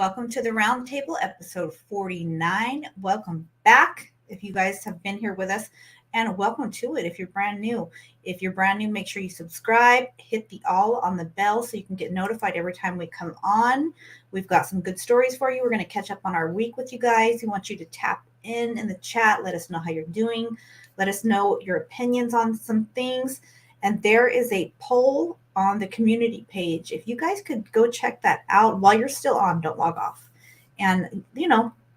Welcome to the Roundtable, episode 49. Welcome back if you guys have been here with us, and welcome to it if you're brand new. If you're brand new, make sure you subscribe, hit the all on the bell so you can get notified every time we come on. We've got some good stories for you. We're going to catch up on our week with you guys. We want you to tap in the chat. Let us know how you're doing. Let us know your opinions on some things. And there is a poll on the community page. If you guys could go check that out while you're still on, don't log off. And,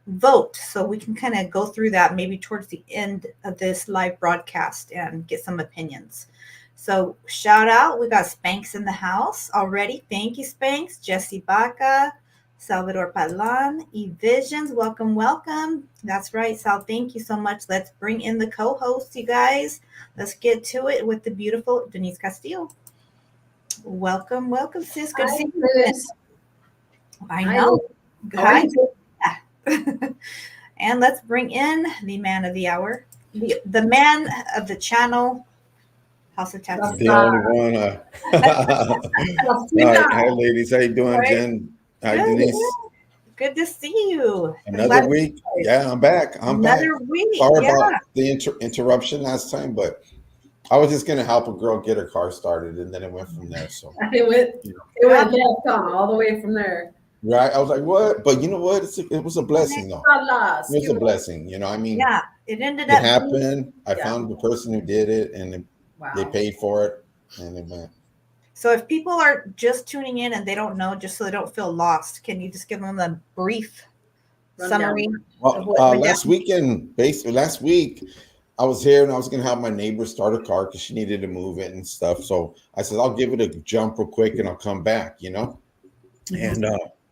vote so we can kind of go through that maybe towards the end of this live broadcast and get some opinions. So shout out. We got Spanx in the house already. Thank you, Spanx. Jesse Baca, Salvador Palan, E-Visions. Welcome, welcome. That's right, Sal. Thank you so much. Let's bring in the co-hosts, you guys. Let's get to it with the beautiful Denise Castillo. Welcome, sis. Good to see you. I know. Hi. And let's bring in the man of the hour, the man of the channel, House of Tattoos. The only one. Hi, ladies. How you doing, Jen? Hi, Denise. Good to see you. Another week. Yeah, I'm back. Another week. Sorry about the interruption last time, but I was just gonna help a girl get her car started, and then it went from there. So it went left on all the way from there. Right. I was like, what? But you know what? It was a blessing, though. It was a blessing. It ended up. It happened. happened. I found the person who did it, and they paid for it, and it went. So if people are just tuning in and they don't know, just so they don't feel lost, can you just give them a brief summary? Well, last week, I was here and I was going to have my neighbor start a car because she needed to move it and stuff. So I said, I'll give it a jump real quick and I'll come back, Mm-hmm. And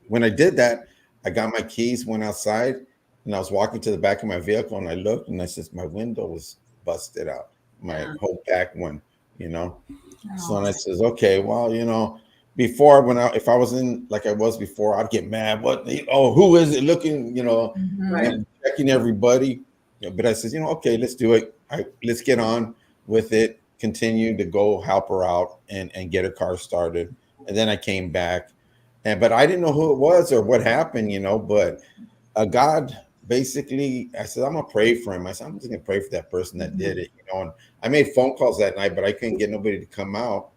when I did that, I got my keys, went outside, and I was walking to the back of my vehicle, and I looked, and I said, my window was busted out, my whole back one, So and I says, okay, well, before if I was in like I was before, I'd get mad. Who is it looking, and checking everybody. But I says, okay, let's do it. Let's get on with it, continue to go help her out and get her car started. And then I came back. But I didn't know who it was or what happened, but God basically, I said, I'm going to pray for him. I said, I'm just going to pray for that person that did it, and I made phone calls that night, but I couldn't get nobody to come out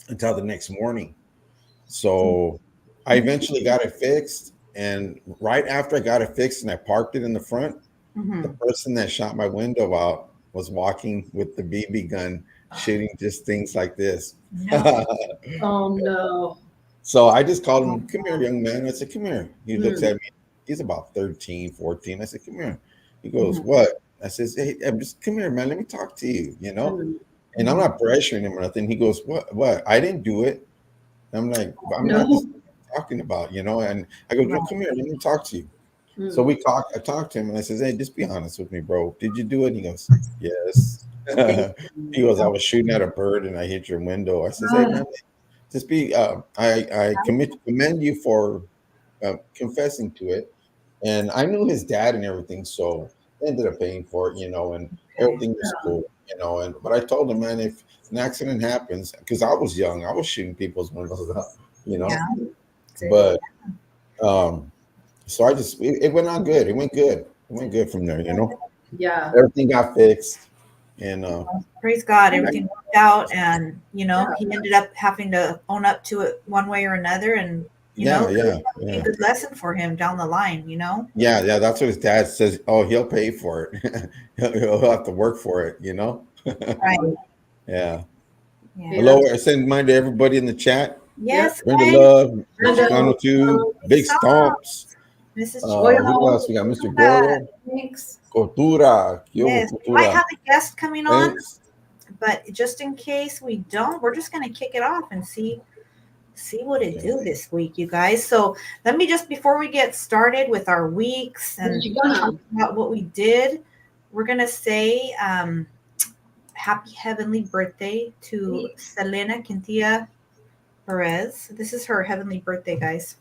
until the next morning. So I eventually got it fixed. And right after I got it fixed and I parked it in the front, the person that shot my window out was walking with the BB gun, shooting just things like this. No. Oh, no. So I just called him, come here, young man. I said, come here. He looks at me. He's about 13, 14. I said, come here. He goes, what? I says, hey, come here, man. Let me talk to you, And I'm not pressuring him or nothing. He goes, what? I didn't do it. I'm like, I'm not just talking about, And I go, no, come here. Let me talk to you. So I talked to him, and I says, hey, just be honest with me, bro. Did you do it? He goes, yes. He goes, I was shooting at a bird, and I hit your window. I says, hey, man. Just be, I commend you for confessing to it. And I knew his dad and everything, so I ended up paying for it, and everything was cool, but I told him, man, if an accident happens, because I was young, I was shooting people's windows up, But, so it went on good. It went good from there, Yeah. Everything got fixed. And praise God, everything worked out, and he ended up having to own up to it one way or another, and be a good lesson for him down the line, Yeah, that's what his dad says. Oh, he'll pay for it. he'll have to work for it, Right. Yeah. Hello, I send mine to everybody in the chat. Yes. Brenda Love, Mr. Cano too, Big Stomps. Mrs. Who else we got? Mr. Goro. Thanks. Cultura. Yes, we might have a guest coming on, but just in case we don't, we're just going to kick it off and see what it do this week, you guys. So let me just, before we get started with our weeks and talk about what we did, we're going to say happy heavenly birthday to Selena Quintilla Perez. This is her heavenly birthday, guys.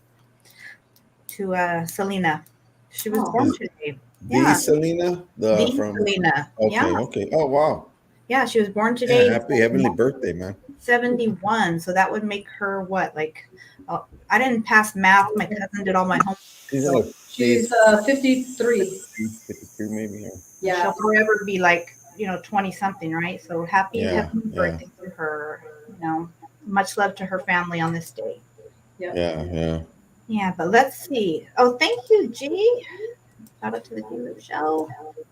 To Selena. She was born today. The Selena? Selena. Okay. Oh, wow. Yeah, she was born today. Yeah, happy heavenly birthday, man. 71. So that would make her what? Like, I didn't pass math. My cousin did all my homework. She's So like She's 53. 53 maybe. Yeah. she'll forever be like, 20 something, right? So happy Yeah, birthday to her. Much love to her family on this day. yeah. Yeah, but let's see. Oh, thank you, G. Shout out to the G show.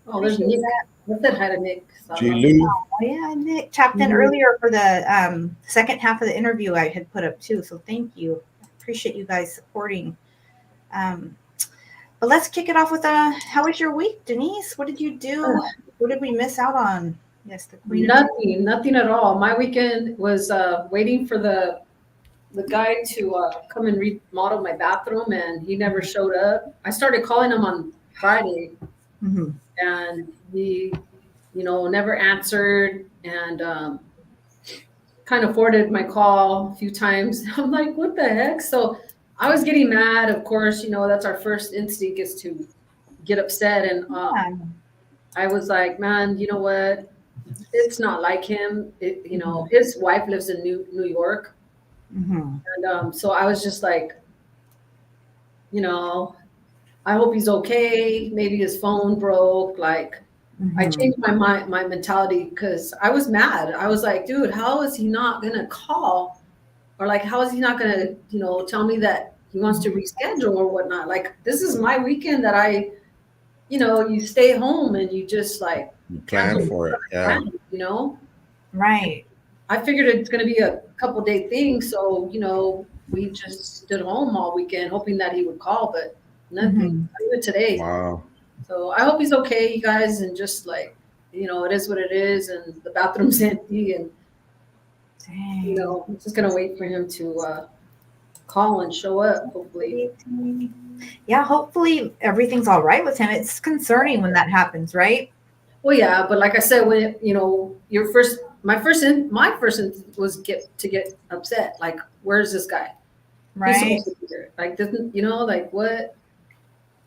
Oh, there's Appreciate Nick. that. I said hi to Nick. G. Lou. Oh, yeah, Nick tapped in Mhm. earlier for the second half of the interview I had put up too. So thank you. Appreciate you guys supporting. Um, but let's kick it off with how was your week, Denise? What did you do? What did we miss out on? Yes, the queen of Nothing at all. My weekend was waiting for the guy to come and remodel my bathroom, and he never showed up. I started calling him on Friday, Mhm. and he, never answered, and kind of forwarded my call a few times. I'm like, what the heck? So I was getting mad. Of course, that's our first instinct is to get upset, and Yeah. I was like, man, you know what? It's not like him. His wife lives in New York. Mhm. And so I was just like, I hope he's okay. Maybe his phone broke. Like, I Mhm. changed my mentality because I was mad. I was like, dude, how is he not gonna call? Or like, how is he not gonna, tell me that he wants to reschedule or whatnot? Like, this is my weekend that you stay home and you just like You plan cancel for it. Yeah. plans. Right. I figured it's going to be a couple day thing. So, we just stood home all weekend hoping that he would call, but nothing. Mhm. Even today. Wow. So I hope he's okay, you guys. And just like, it is what it is. And the bathroom's empty. And, Dang. I'm just going to wait for him to call and show up, hopefully. Yeah, hopefully everything's all right with him. It's concerning when that happens, right? Well, yeah. But like I said, when, my first instinct was get upset. Like, where's this guy? He's Right. supposed to be there. Like, doesn't, like what?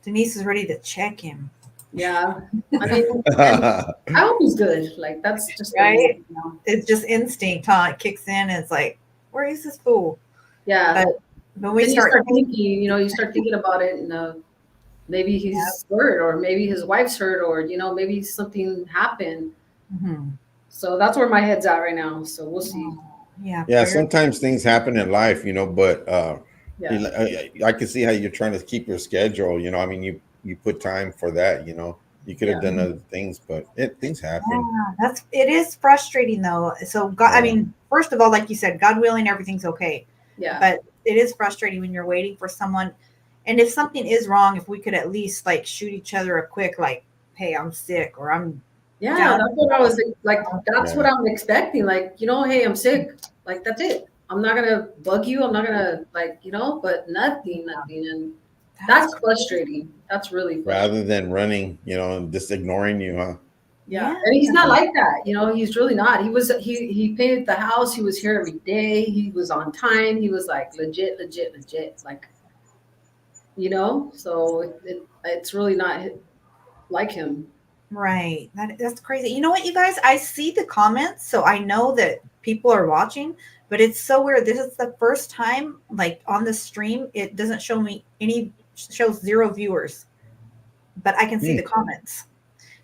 Denise is ready to check him. Yeah. I mean, and I hope he's good. Like, that's just the Right? main. It's just instinct, huh? It kicks in and it's like, where is this fool? Yeah. But when we Then start you start thinking about it, and maybe yeah. he's hurt, or maybe his wife's hurt, or maybe something happened. Mhm. So that's where my head's at right now. So we'll see. Yeah. Yeah, prayer. sometimes things happen in life, but Yeah. I can see how you're trying to keep your schedule. I mean, you put time for that. You could have Yeah. done other things, but things happen. Yeah, it is frustrating though. So God, I Yeah. mean, first of all, like you said, God willing, everything's okay. Yeah. But it is frustrating when you're waiting for someone. And if something is wrong, if we could at least like shoot each other a quick, like, hey, I'm sick or I'm Yeah. down. That's what I was like. That's Yeah. what I'm expecting. Like, hey, I'm sick. Like, that's it. I'm not gonna bug you. I'm not gonna but nothing. And that's frustrating. That's really frustrating. Rather than running, and just ignoring you, huh? Yeah. And he's not like that. He's really not. He painted the house. He was here every day. He was on time. He was like legit. Like, so it's really not like him. Right. That's crazy. You know what, you guys? I see the comments, so I know that people are watching, but it's so weird. This is the first time, like on the stream, it doesn't show me shows 0 viewers, but I can see the comments.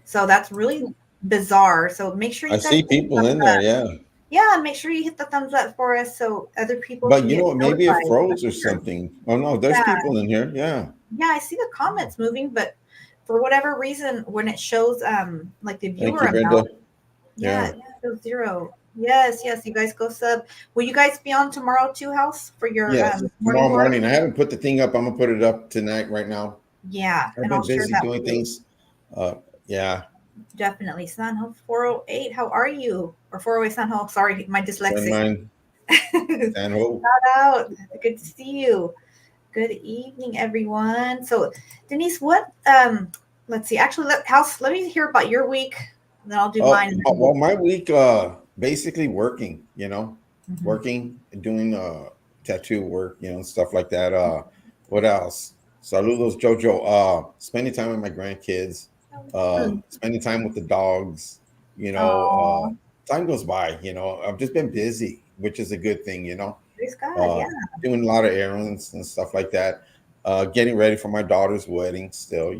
So that's really bizarre. So make sure you I guys see people in there, yeah. Yeah, make sure you hit the thumbs up for us so other people But can you get know what? Maybe it notified. froze or something. Oh no, there's Yeah. people in here. Yeah. Yeah, I see the comments moving, but for whatever reason, when it shows like the Thank viewer you, Brenda. amount, yeah, it shows 0. Yes, you guys go sub. Will you guys be on tomorrow too, House, for your Yes, morning tomorrow glory? morning. I haven't put the thing up. I'm gonna put it up tonight, right now. Yeah, I've and I'll been share busy that doing with you. things. Yeah. Definitely. Sanho 408, how are you? Or 408 Sanho, sorry, my dyslexic. Mine, Sanho. Shout out. Good to see you. Good evening, everyone. So, Denise, what? Let's see. Actually, let me hear about your week. Then I'll do mine. Well, my week, basically working. Mhm. Working, doing tattoo work, stuff like that. What else? Saludos, Jojo. Spending time with my grandkids. Spending time with the dogs. Aw. time goes by. I've just been busy, which is a good thing. Praise God. uh, Yeah. doing a lot of errands and stuff like that. Getting ready for my daughter's wedding. Still,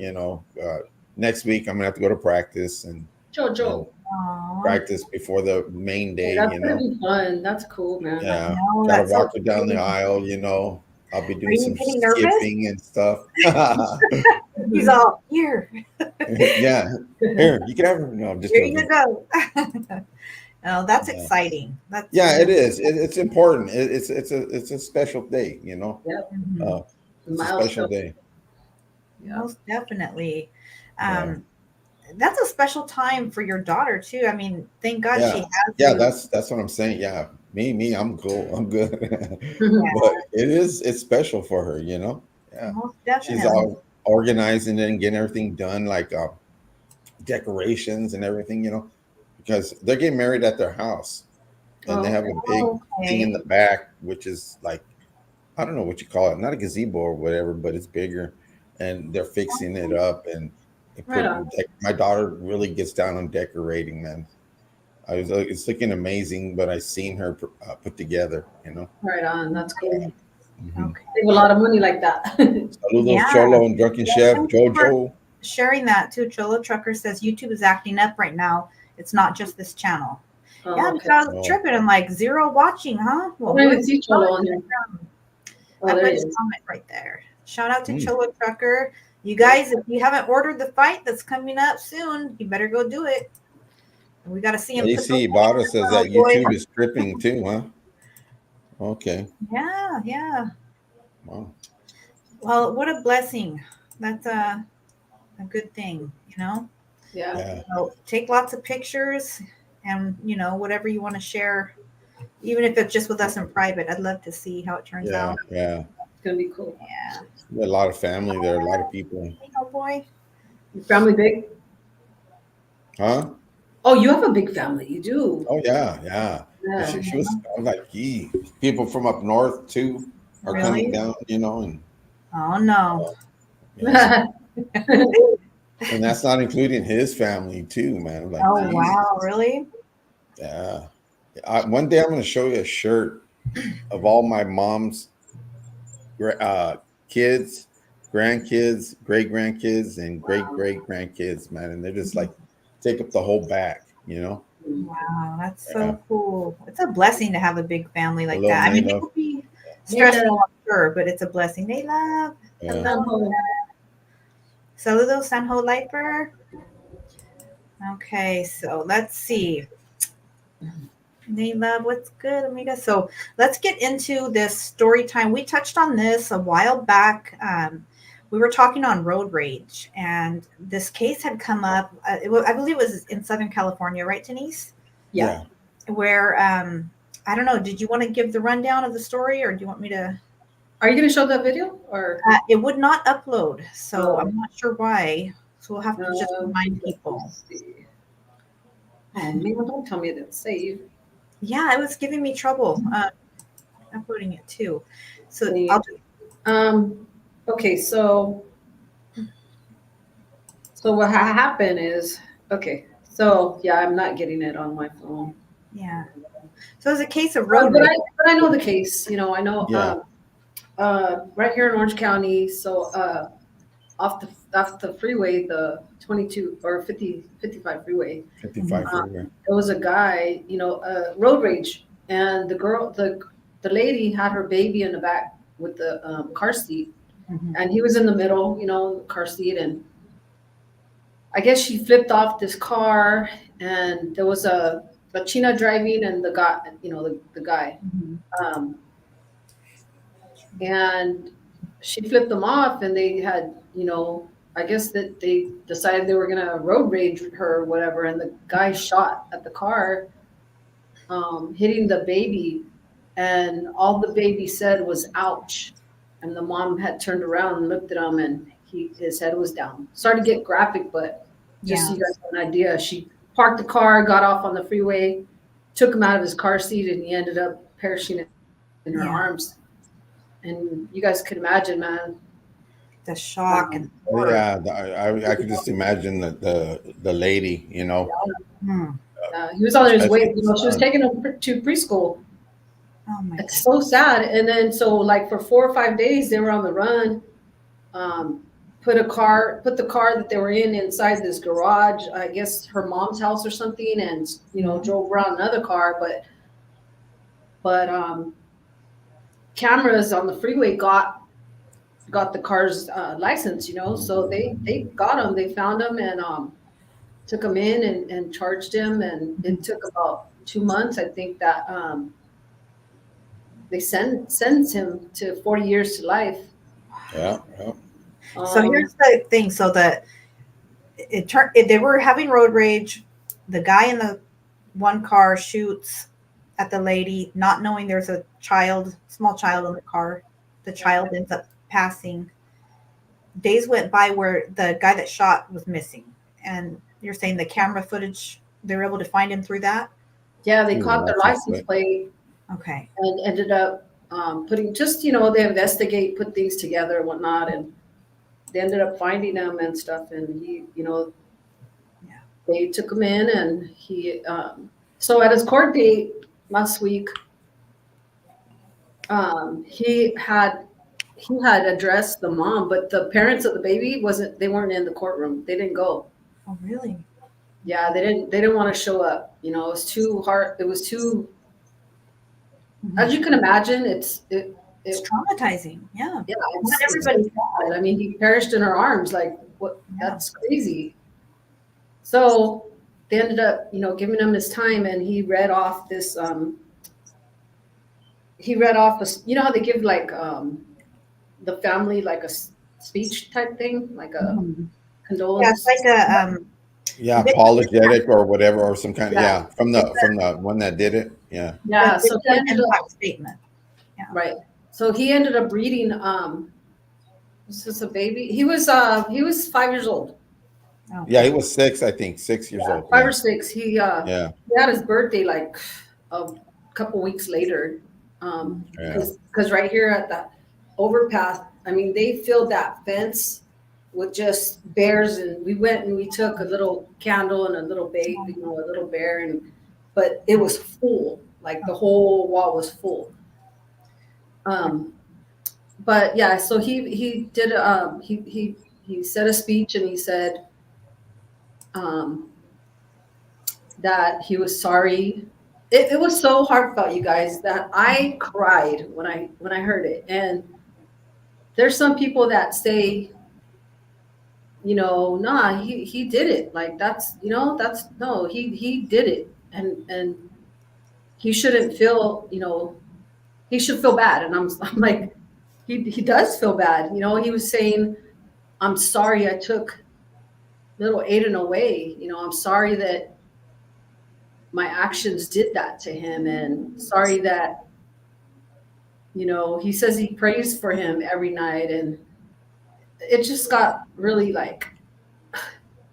next week I'm gonna have to go to practice and Jojo. Aw. practice before the main Yeah, day. that's gonna be fun. That's cool, man. I Yeah, know. got to That's so walk her down the exciting. aisle. I'll be Are doing you some getting nervous? skipping and stuff. He's all here. Yeah, here you can have her. No, I'm just Here you joking. go. Oh, that's Yeah, exciting. That's yeah, it really is. It's important. It's a special day. Yep. mhm. Uh, it's a special Milestone. day. Yeah. Most definitely. Yeah, Um, that's a special time for your daughter too. I mean, thank God she yeah, has yeah. you. That's what I'm saying. Yeah, me, I'm cool. I'm good. Yeah, But it's special for her. Yeah, most she's definitely. all organizing it and getting everything done, like decorations and everything. Because they're getting married at their house, and they Oh, have okay. a big Oh, thing in okay. the back, which is like, I don't know what you call it, not a gazebo or whatever, but it's bigger, and they're fixing it up and Right on. my daughter really gets down on decorating, man. It's looking amazing, but I seen her put together. Right on. That's cool. Okay. Hmm. Okay. Save a lot of money like that. Saludos, Yeah. Cholo and Drunken Well, Chef thank you for Jojo. sharing that too. Cholo Trucker says YouTube is acting up right now. It's not just this channel. Yeah, Oh, okay. because I was Oh, tripping. I'm like, zero watching, huh? I Well, don't even where's see the comment Cholo on here. coming from? Oh, I there put he his is. comment right there. Shout out to mm. Cholo Trucker. You guys, if you haven't ordered the fight that's coming up soon, you better go do it. And we got to see him put those AC hands Bada says on, that boy. YouTube is stripping too, huh? Okay. Yeah, yeah. Wow. Well, what a blessing. That's a good thing, you know? Yeah. Yeah. So take lots of pictures and, whatever you want to share, even if it's just with us in private. I'd love to see how it turns Yeah. out. Yeah. It's gonna be cool. Yeah. A lot of family there, a lot of people. Oh, boy. Your family big? Huh? Oh, you have a big family. You do. Oh yeah, yeah. And Yeah. she was, I was like, gee, people from up north too are coming Really? down, and Oh, no. yeah. And that's not including his family too, man. I'm like, Oh, geez, wow. Really? yeah. One day I'm going to show you a shirt of all my mom's kids, grandkids, great grandkids, and great great grandkids, man. And they're just like take up the whole back. Wow. That's Yeah. so cool. It's a blessing to have a big family like Hello, that. I mean, it Nayla. will be Nayla. stressful, I'm sure, but it's a blessing. They love. Yeah. Hello. Saludos, Sanho Lifer. Okay, so let's see. They love what's good, amiga. So let's get into this story time. We touched on this a while back. We were talking on road rage, and this case had come up. I believe it was in Southern California, right, Denise? Yeah. Where I don't know. Did you want to give the rundown of the story, or do you want me to? Are you gonna show that video or? It would not upload, so Oh. I'm not sure why. So we'll have to just remind Let's people. see. Oh man, don't tell me to save. Yeah, it was giving me trouble uploading it too. So Save. I'll Okay, so what happened is, okay, so yeah, I'm not getting it on my phone. yeah. So it's a case of road But rage. I know the case. I know. Yeah. Right here in Orange County, so off the freeway, the 22 or 55 freeway. 55 freeway. There was a guy, road rage, and the lady had her baby in the back with the car seat, Mhm. and he was in the middle, car seat, and I guess she flipped off this car, and there was a China driving, and the guy, the guy, Mhm. and she flipped them off, and they had, I guess that they decided they were gonna road rage her or whatever, and the guy shot at the car, hitting the baby, and all the baby said was "ouch," and the mom had turned around and looked at him, and his head was down. Sorry to get graphic, but just so you guys have an idea, she parked the car, got off on the freeway, took him out of his car seat, and he ended up perishing in her arms. And you guys could imagine, man. The shock and horror. Yeah, I could just imagine the lady, Hmm. He was on his I way. think You know, she was so. taking him to preschool. Oh my It's God. so sad. And then so like for 4 or 5 days they were on the run. Um, put the car that they were in inside this garage, I guess her mom's house or something, and drove around another car. But cameras on the freeway got the car's license. So they got him. They found him and took him in and charged him. And it took about 2 months, I think, that they sentenced him to 40 years to life. Yeah, yeah. So Um, here's the thing. So that it turned, they were having road rage. The guy in the one car shoots at the lady, not knowing there's a child, small child in the car. The child ends up passing. Days went by where the guy that shot was missing. And you're saying the camera footage, they were able to find him through that? yeah, they Through the caught their license license plate. plate Okay. and ended up putting just they investigate, put things together and whatnot, and they ended up finding him and stuff. And he, Yeah. they took him in, and he. So at his court date last week, he had addressed the mom, but the parents of the baby they weren't in the courtroom. They didn't go. Oh, really? Yeah, they didn't want to show up. It was too hard. It was too, as you can imagine, It's traumatizing. Yeah. yeah, Not it's so everybody. sad. I mean, he perished in her arms. Like, what? Yeah. That's crazy. So they ended up, giving him his time, and he read off this. He read off how they give like the family like a speech type thing, like a Mhm. Yeah, condolence. it's like a Yeah, victim apologetic or whatever, or some kind of, Yeah, yeah, from the one that did it. Yeah. yeah. So he ended up impact statement. right. So he ended up reading. Was this a baby? He was 5 years old. Oh, Yeah, he was six, I think, 6 years old. Five Yeah. or six. Yeah. He had his birthday like a couple weeks later. Yeah. Because right here at the overpass, I mean, they filled that fence with just bears, and we went and we took a little candle and a little babe, a little bear, but it was full, like the whole wall was full. But yeah, so he did he said a speech, and he said um, that he was sorry. It was so heartfelt, you guys, that I cried when I heard it. And there's some people that say, nah, he did it. Like that's no, he did it, and he shouldn't feel, he should feel bad. And I'm like, he does feel bad. He was saying, I'm sorry I took little Aiden away. I'm sorry that my actions did that to him, and sorry that he says he prays for him every night. And it just got really like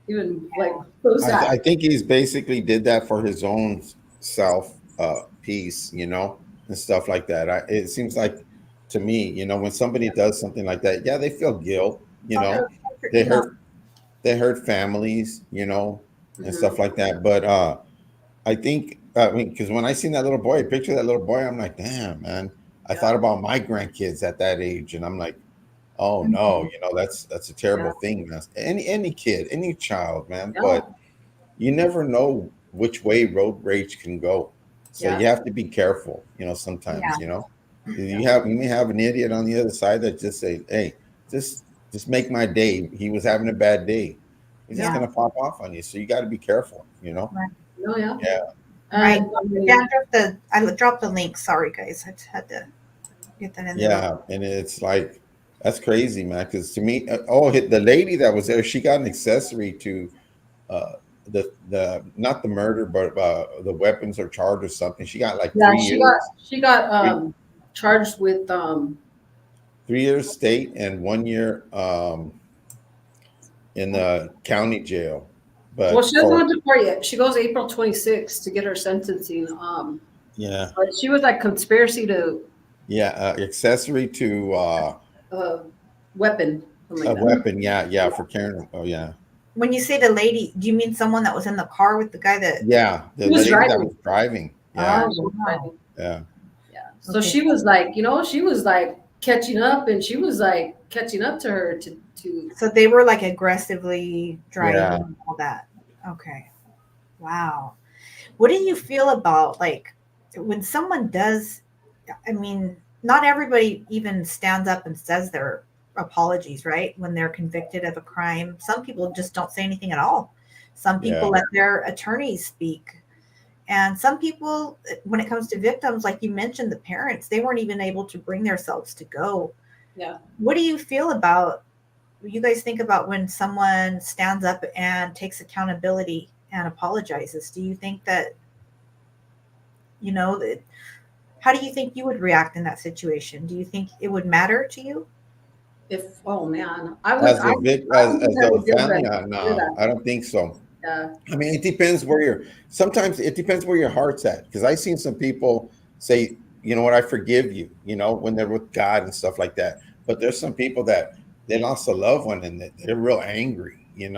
even like so sad. I think he's basically did that for his own self peace, and stuff like that. It seems like to me, when somebody does something like that, yeah, they feel guilt, they hurt they hurt families, and Mhm. stuff like that. But I think, I mean, because when I seen that little boy, picture that little boy, I'm like, damn, man. I thought about my grandkids at that age, and I'm like, oh no, that's a Yeah, terrible thing, man. Any kid, any child, man. yeah, But you never know which way road rage can go, so yeah, you have to be careful. Sometimes, Yeah. you may have an idiot on the other side that just say, hey, just make my day. He was having a bad day. He's just yeah. gonna pop off on you, so you got to be careful. Right. No, yeah. Yeah. Right. And I mean, Yeah, I dropped the link. Sorry, guys. I just had to get that in there. Yeah, and it's like that's crazy, man. Because to me, the lady that was there, she got an accessory to uh, the not the murder, but the weapons or charge or something. She got like yeah, 3 years, she got three, charged with 3 years state and 1 year in the county jail. well, But she hasn't for gone to court yet. She goes April 26th to get her sentencing. yeah, But she was like conspiracy to yeah, accessory to uh weapon, something a like that. weapon. Yeah, yeah, for carrying. Oh yeah, When you say the lady, do you mean someone that was in the car with the guy that? Yeah, He the was lady that driving. was driving. Yeah, Yeah, she was wow. driving. yeah, Yeah. So Okay. she was like, she was like catching up, and she was like catching up to her to. So they were like aggressively driving yeah. and all that. Okay. Wow. What do you feel about like when someone does, I mean, not everybody even stands up and says their apologies, right? When they're convicted of a crime. Some people just don't say anything at all. Some people Yeah. let their attorneys speak. And some people, when it comes to victims, like you mentioned, the parents, they weren't even able to bring themselves to go. Yeah. What do you feel about, you guys think about when someone stands up and takes accountability and apologizes? Do you think that, that, how do you think you would react in that situation? Do you think it would matter to you? Oh man, I would. As I a big I don't as think I the would give family, that. Do no, that. I don't think so. Yeah. I mean, it depends where you're. Sometimes it depends where your heart's at. Because I've seen some people say, you know what, I forgive you. When they're with God and stuff like that. But there's some people that they lost a loved one and they're real angry. Yeah.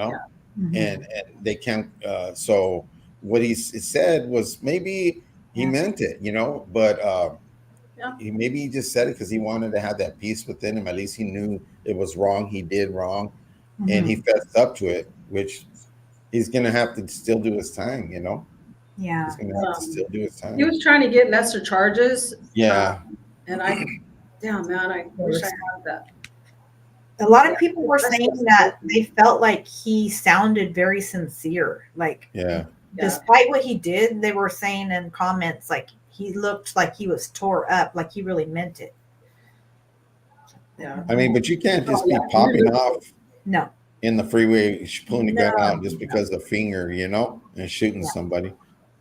Mhm. And they can't. So what he said was maybe he Yeah. meant it. But Yeah. maybe he just said it because he wanted to have that peace within him. At least he knew it was wrong. He did wrong, and he Mhm. fessed up to it, which he's gonna have to still do his time. He's Yeah. gonna have to Um, still do his he time. was trying to get lesser charges, Yeah, and damn man, I wish I had that. A lot Yeah. of people were That's saying just- that they felt like he sounded very sincere. Like, yeah. Yeah. despite what he did, they were saying in comments, like, he looked like he was tore up, like he really meant it. Yeah. I mean, but you can't Oh just yeah. be popping off No. in the freeway, pulling the No. gun out just No. because of finger, and shooting Yeah. somebody.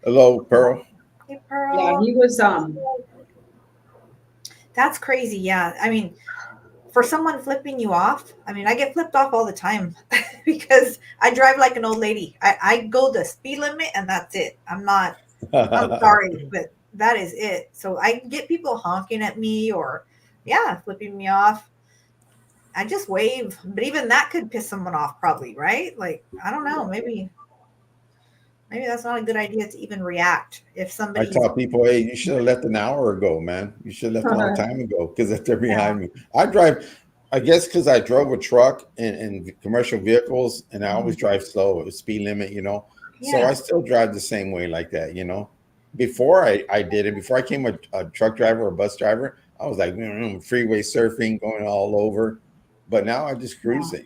Hello, Pearl. Hey, Yeah. Pearl. He was. That's crazy. Yeah. I mean, for someone flipping you off, I mean, I get flipped off all the time because I drive like an old lady. I go the speed limit and that's it. I'm sorry, but that is it. So I get people honking at me or, yeah, flipping me off. I just wave, but even that could piss someone off, probably, right? Like, I don't know, maybe that's not a good idea to even react if I somebody's, tell people, hey, you should have left an hour ago, man. You should have left a long time ago because if they're yeah, behind me, I drive. I guess because I drove a truck and commercial vehicles, and I always drive slow, at speed limit. So yeah, I still drive the same way like that. Before I did it, before I came a truck driver or bus driver, I was like freeway surfing, going all over. But now I just yeah. cruise it.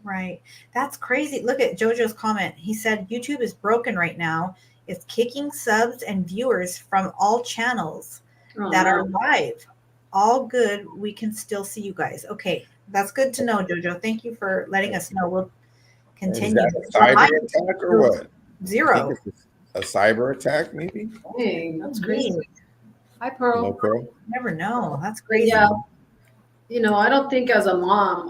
Right. That's crazy. Look at Jojo's comment. He said YouTube is broken right now. It's kicking subs and viewers from all channels Oh that are no. live. All good. We can still see you guys. Okay. That's good to know, Jojo. Thank you for letting us know. We'll Is continue. that a For cyber mine, attack or shows what? You think 0. it's a cyber attack, maybe? Dang, that's crazy. Indeed. Hi, Hello, Pearl. Pearl. Never know. That's But crazy. yeah, I don't think as a mom,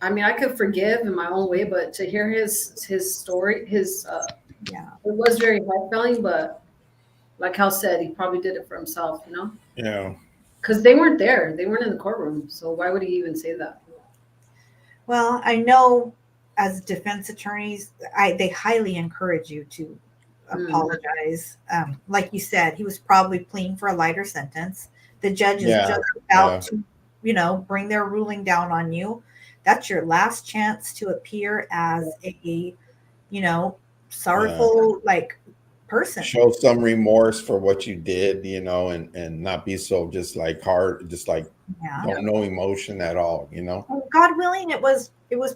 I mean, I could forgive in my own way, but to hear his story, Yeah. it was very heartfelt. But like Hal said, he probably did it for himself. Yeah. Because they weren't there, they weren't in the courtroom. So why would he even say that? Well, I know as defense attorneys, they highly encourage you to Mm, apologize. Like you said, he was probably pleading for a lighter sentence. The judge is Yeah. just about Yeah. to, bring their ruling down on you. That's your last chance to appear as a, you know, Yeah. sorrowful like person. Show some remorse for what you did, and not be so just like hard, just like Yeah. yeah, don't know emotion at all. Well, God willing, it was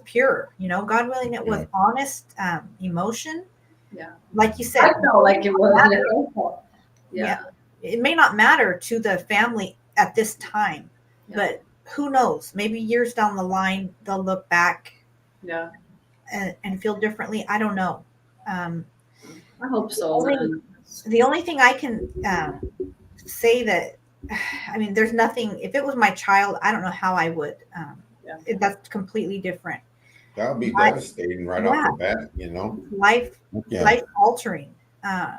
pure. God willing, it was Yeah. honest emotion. yeah. Like you I said, felt like it was. yeah, Yeah, it may not matter to the family at this time, yeah, but who knows? Maybe years down the line, they'll look back yeah. and feel differently. I don't know. Um, I hope the so, only man. the only thing I can say that, I mean, there's nothing. If it was my child, I don't know how I would. Yeah, That's completely different. That would be My, devastating right off yeah, the bat. life Yeah. life altering. Uh,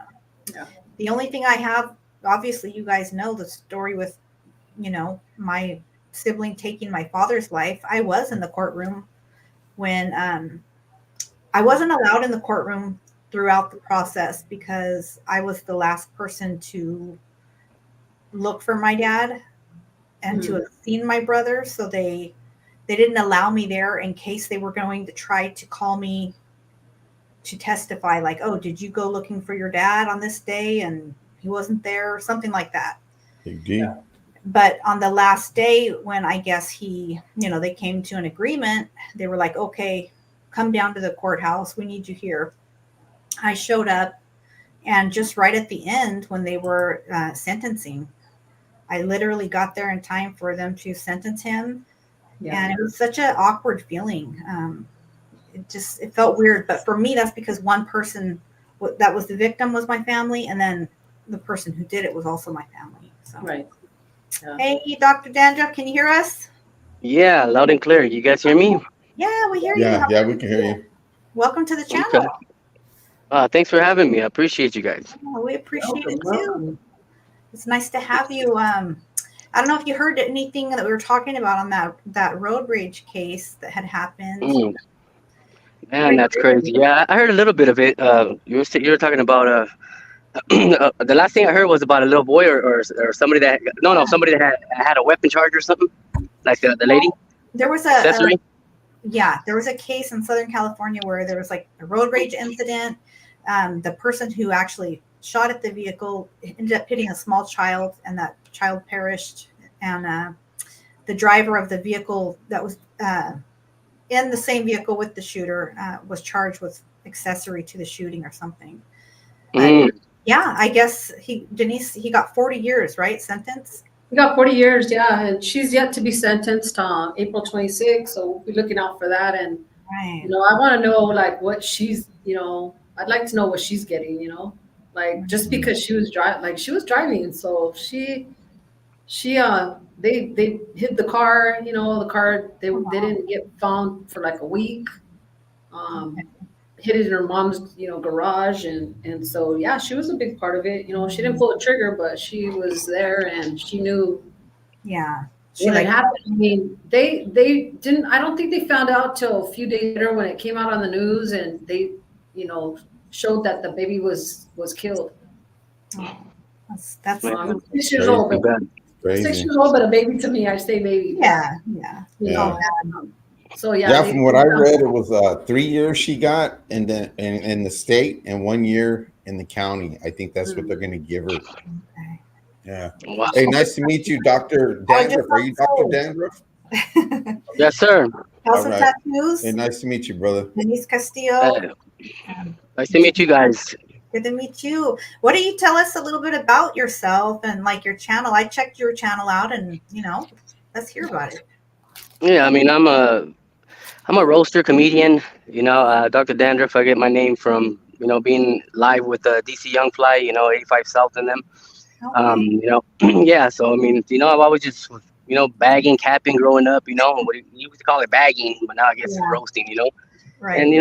yeah, the only thing I have, obviously, you guys know the story with my sibling taking my father's life. I was in the courtroom when I wasn't allowed in the courtroom throughout the process because I was the last person to look for my dad and to have seen my brother. So they didn't allow me there in case they were going to try to call me to testify, like, oh, did you go looking for your dad on this day and he wasn't there, or something like that. Indeed. But on the last day, when I guess they came to an agreement, they were like, okay, come down to the courthouse. We need you here. I showed up, and just right at the end when they were sentencing, I literally got there in time for them to sentence him. Yeah. And it was such an awkward feeling. It felt weird. But for me, that's because one person that was the victim was my family. And then the person who did it was also my family. So. Right. Yeah. Hey, Dr. Dandruff, can you hear us? Yeah, loud and clear. You guys hear me? Yeah, we hear you. Yeah, we can hear you. Welcome to the channel. Okay. Thanks for having me. I appreciate you guys. Yeah, we appreciate it too. It's nice to have you. I don't know if you heard anything that we were talking about on that road rage case that had happened. Man, that's crazy. Yeah, I heard a little bit of it. You were talking about the last thing I heard was about a little boy or somebody that somebody that had a weapon charge or something, like the lady. There was there was a case in Southern California where there was like a road rage incident. The person who actually shot at the vehicle ended up hitting a small child, and that child perished. And the driver of the vehicle that was in the same vehicle with the shooter was charged with accessory to the shooting or something. Yeah, I guess he got 40 years, right? Sentence? He got 40 years, yeah. And she's yet to be sentenced on April 26th. So we'll be looking out for that. And, right. I want to know, like, what she's, I'd like to know what she's getting, like, just because she was driving. So they hid the car, the car, they didn't get found for like a week. Hid it in her mom's, garage. And so, yeah, she was a big part of it. She didn't pull the trigger, but she was there and she knew. Yeah. What had happened. I mean, they didn't, I don't think they found out till a few days later when it came out on the news and they, showed that the baby was killed. Oh, that's 6 years old. Crazy. 6 years old, but a baby to me, I say baby. Yeah. So yeah. Yeah, from what I read, it was 3 years she got in the state and 1 year in the county. I think that's what they're going to give her. Okay. Yeah. Wow. Hey, nice to meet you, Dr. Dandruff. Are you Dr. Dandruff? Yes, sir. House of Tattoos. Hey, nice to meet you, brother. Denise Castillo. Nice to meet you guys. Good to meet you. What do you tell us a little bit about yourself and like your channel? I checked your channel out and, let's hear about it. Yeah, I mean, I'm a roaster comedian, Dr. Dandruff. I get my name from, being live with DC Young Fly, 85 South and them. Yeah, so I mean, I've always just, bagging, capping growing up, we used to call it bagging, but now I guess it's roasting, Right. And,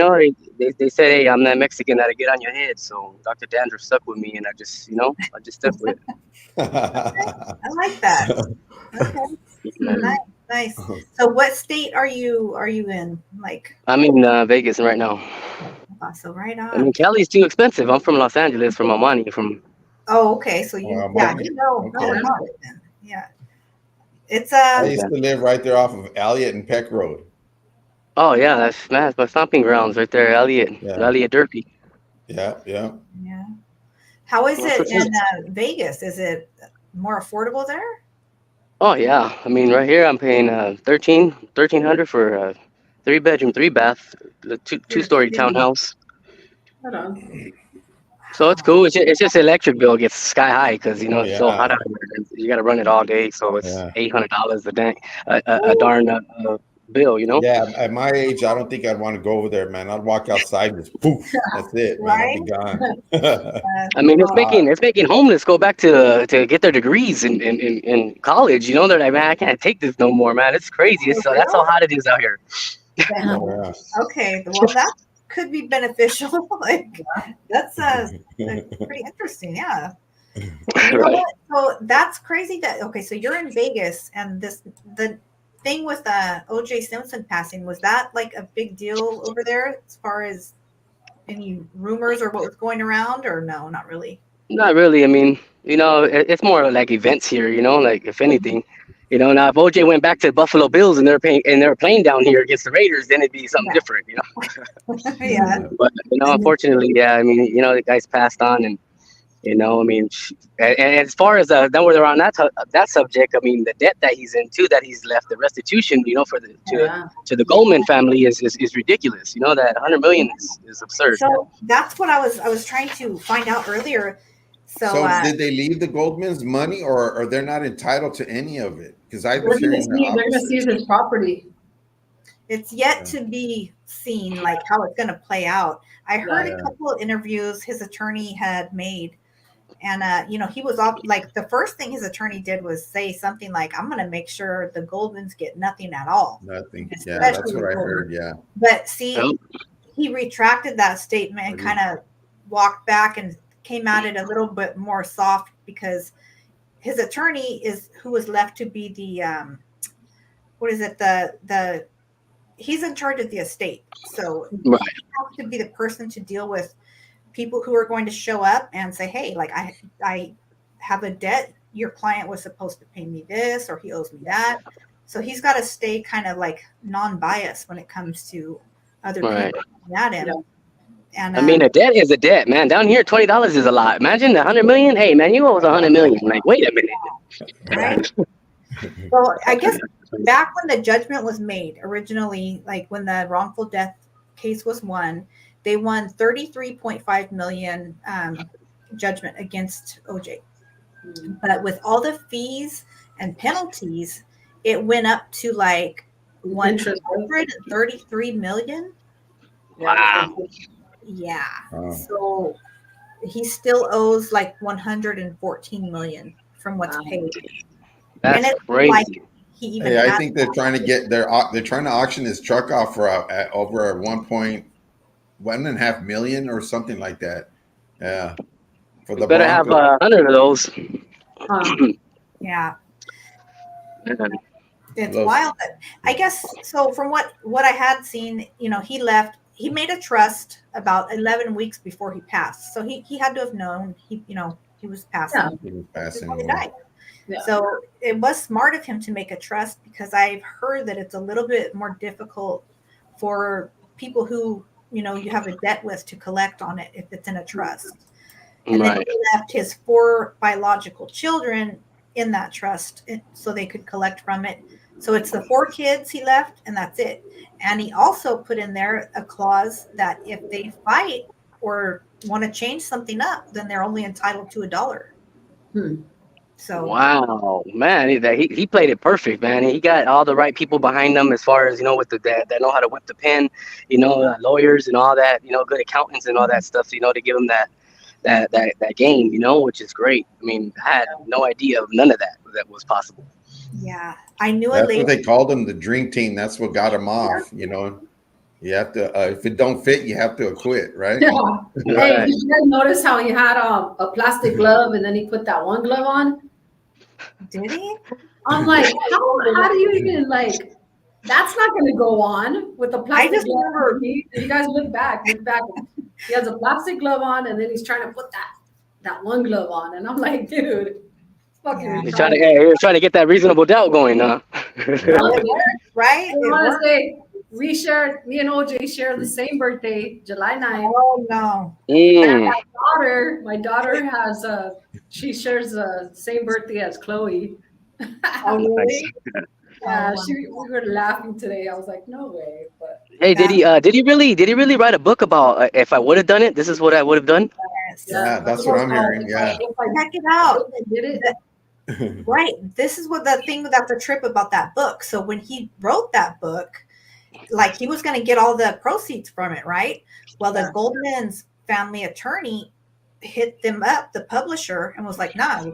they said, hey, I'm that Mexican that'll get on your head. So Dr. Dandruff stuck with me and I just stuck with it. I like that. Okay. Nice. So what state are you in? Like, I'm in Vegas right now. So right on. I mean, Cali's too expensive. I'm from Los Angeles, from Amani, Oh, okay. So you, okay. Yeah. It's I used to live right there off of Elliott and Peck Road. Oh yeah, that's my stomping grounds right there, Elliott Derpy. Yeah. How is it in Vegas? Is it more affordable there? Oh yeah, I mean right here I'm paying $1,300 for a 3-bedroom, 3-bath, two-story townhouse. Hold on. So it's cool. It's just electric bill gets sky high because it's so hot out here. You got to run it all day, so it's $800 a darn bill. Yeah, at my age, I don't think I'd want to go over there, man. I'd walk outside and just poof, that's it, man. I'll be gone. I mean, it's making homeless go back to get their degrees in college. They're like, man, I can't take this no more, man. It's crazy. That's how hot it is out here. Okay, well that could be beneficial. Like that's pretty interesting. Yeah. Right. So that's crazy. So you're in Vegas, and the thing with O.J. Simpson passing, was that like a big deal over there as far as any rumors or what was going around, or no, not really? Not really. I mean, it's more like events here. Like if anything, now if OJ went back to the Buffalo Bills and they're playing down here against the Raiders, then it'd be something different. Yeah. But unfortunately, yeah. I mean, the guy's passed on, and I mean, and as far as then we're on that subject. I mean, the debt that he's into, that he's left, the restitution, for to the Goldman family is ridiculous. That 100 million is absurd. So that's what I was trying to find out earlier. So did they leave the Goldmans money, or they're not entitled to any of it? Because I They're was gonna hearing the opposite. seize his property. it's yet to be seen, like how it's going to play out. I heard a couple of interviews his attorney had made, and he was off. Like the first thing his attorney did was say something like, "I'm going to make sure the Goldmans get nothing at all." Nothing. Yeah, that's what I heard. Yeah. But see, he retracted that statement and kind of walked back and came at it a little bit more soft, because his attorney is who was left to be the he's in charge of the estate, so right. he has to be the person to deal with people who are going to show up and say, hey, like I have a debt, your client was supposed to pay me this, or he owes me that. So he's got to stay kind of like non-biased when it comes to other people at him. And I mean, a debt is a debt, man. Down here, $20 is a lot. Imagine 100 million. Hey, man, you owe us 100 million. Like, wait a minute. Right? So I guess back when the judgment was made originally, like when the wrongful death case was won, they won 33.5 million judgment against OJ. But with all the fees and penalties, it went up to like 133 million. Wow. Yeah. So he still owes like 114 million from what's paid. That's and it's crazy. Like he even I think they're trying to they're trying to auction his truck off for over 1.5 million or something like that. Yeah. For the better have 100 of those. Yeah. It's wild. I guess so. From what I had seen, he left. He made a trust about 11 weeks before he passed. So he had to have known he was passing. Yeah. He was passing before he died. Yeah. So it was smart of him to make a trust, because I've heard that it's a little bit more difficult for people who, you have a debt with to collect on it if it's in a trust. And then he left his 4 biological children in that trust so they could collect from it. So it's the 4 kids he left, and that's it. And he also put in there a clause that if they fight or want to change something up, then they're only entitled to $1. So wow, man, he played it perfect, man. He got all the right people behind him, as far as with that know how to whip the pen, lawyers and all that, good accountants and all that stuff, to give him that game, which is great. I mean, I had no idea of none of that was possible. Yeah, I knew it. That's what they called him, the dream team. That's what got him off. You have to, if it don't fit, you have to acquit, right? Yeah. Hey, did you guys notice how he had a plastic glove and then he put that one glove on? Did he? I'm like, how do you even that's not going to go on with a plastic glove. You guys look back. He has a plastic glove on, and then he's trying to put that one glove on, and I'm like, dude. He's trying to get that reasonable doubt going, huh? Right? I want to say, me and OJ share the same birthday, July 9th. Oh, no. And my daughter has she shares the same birthday as Chloe. Oh, really? We were laughing today. I was like, no way. But hey, did he really write a book about if I would have done it, this is what I would have done? Yeah, that's what I'm hearing. Yeah. Check it out. Did it? Right. This is what the thing that's a trip about that book. So when he wrote that book, like he was going to get all the proceeds from it, right? Well, the Goldman's family attorney hit them up, the publisher, and was like, nah,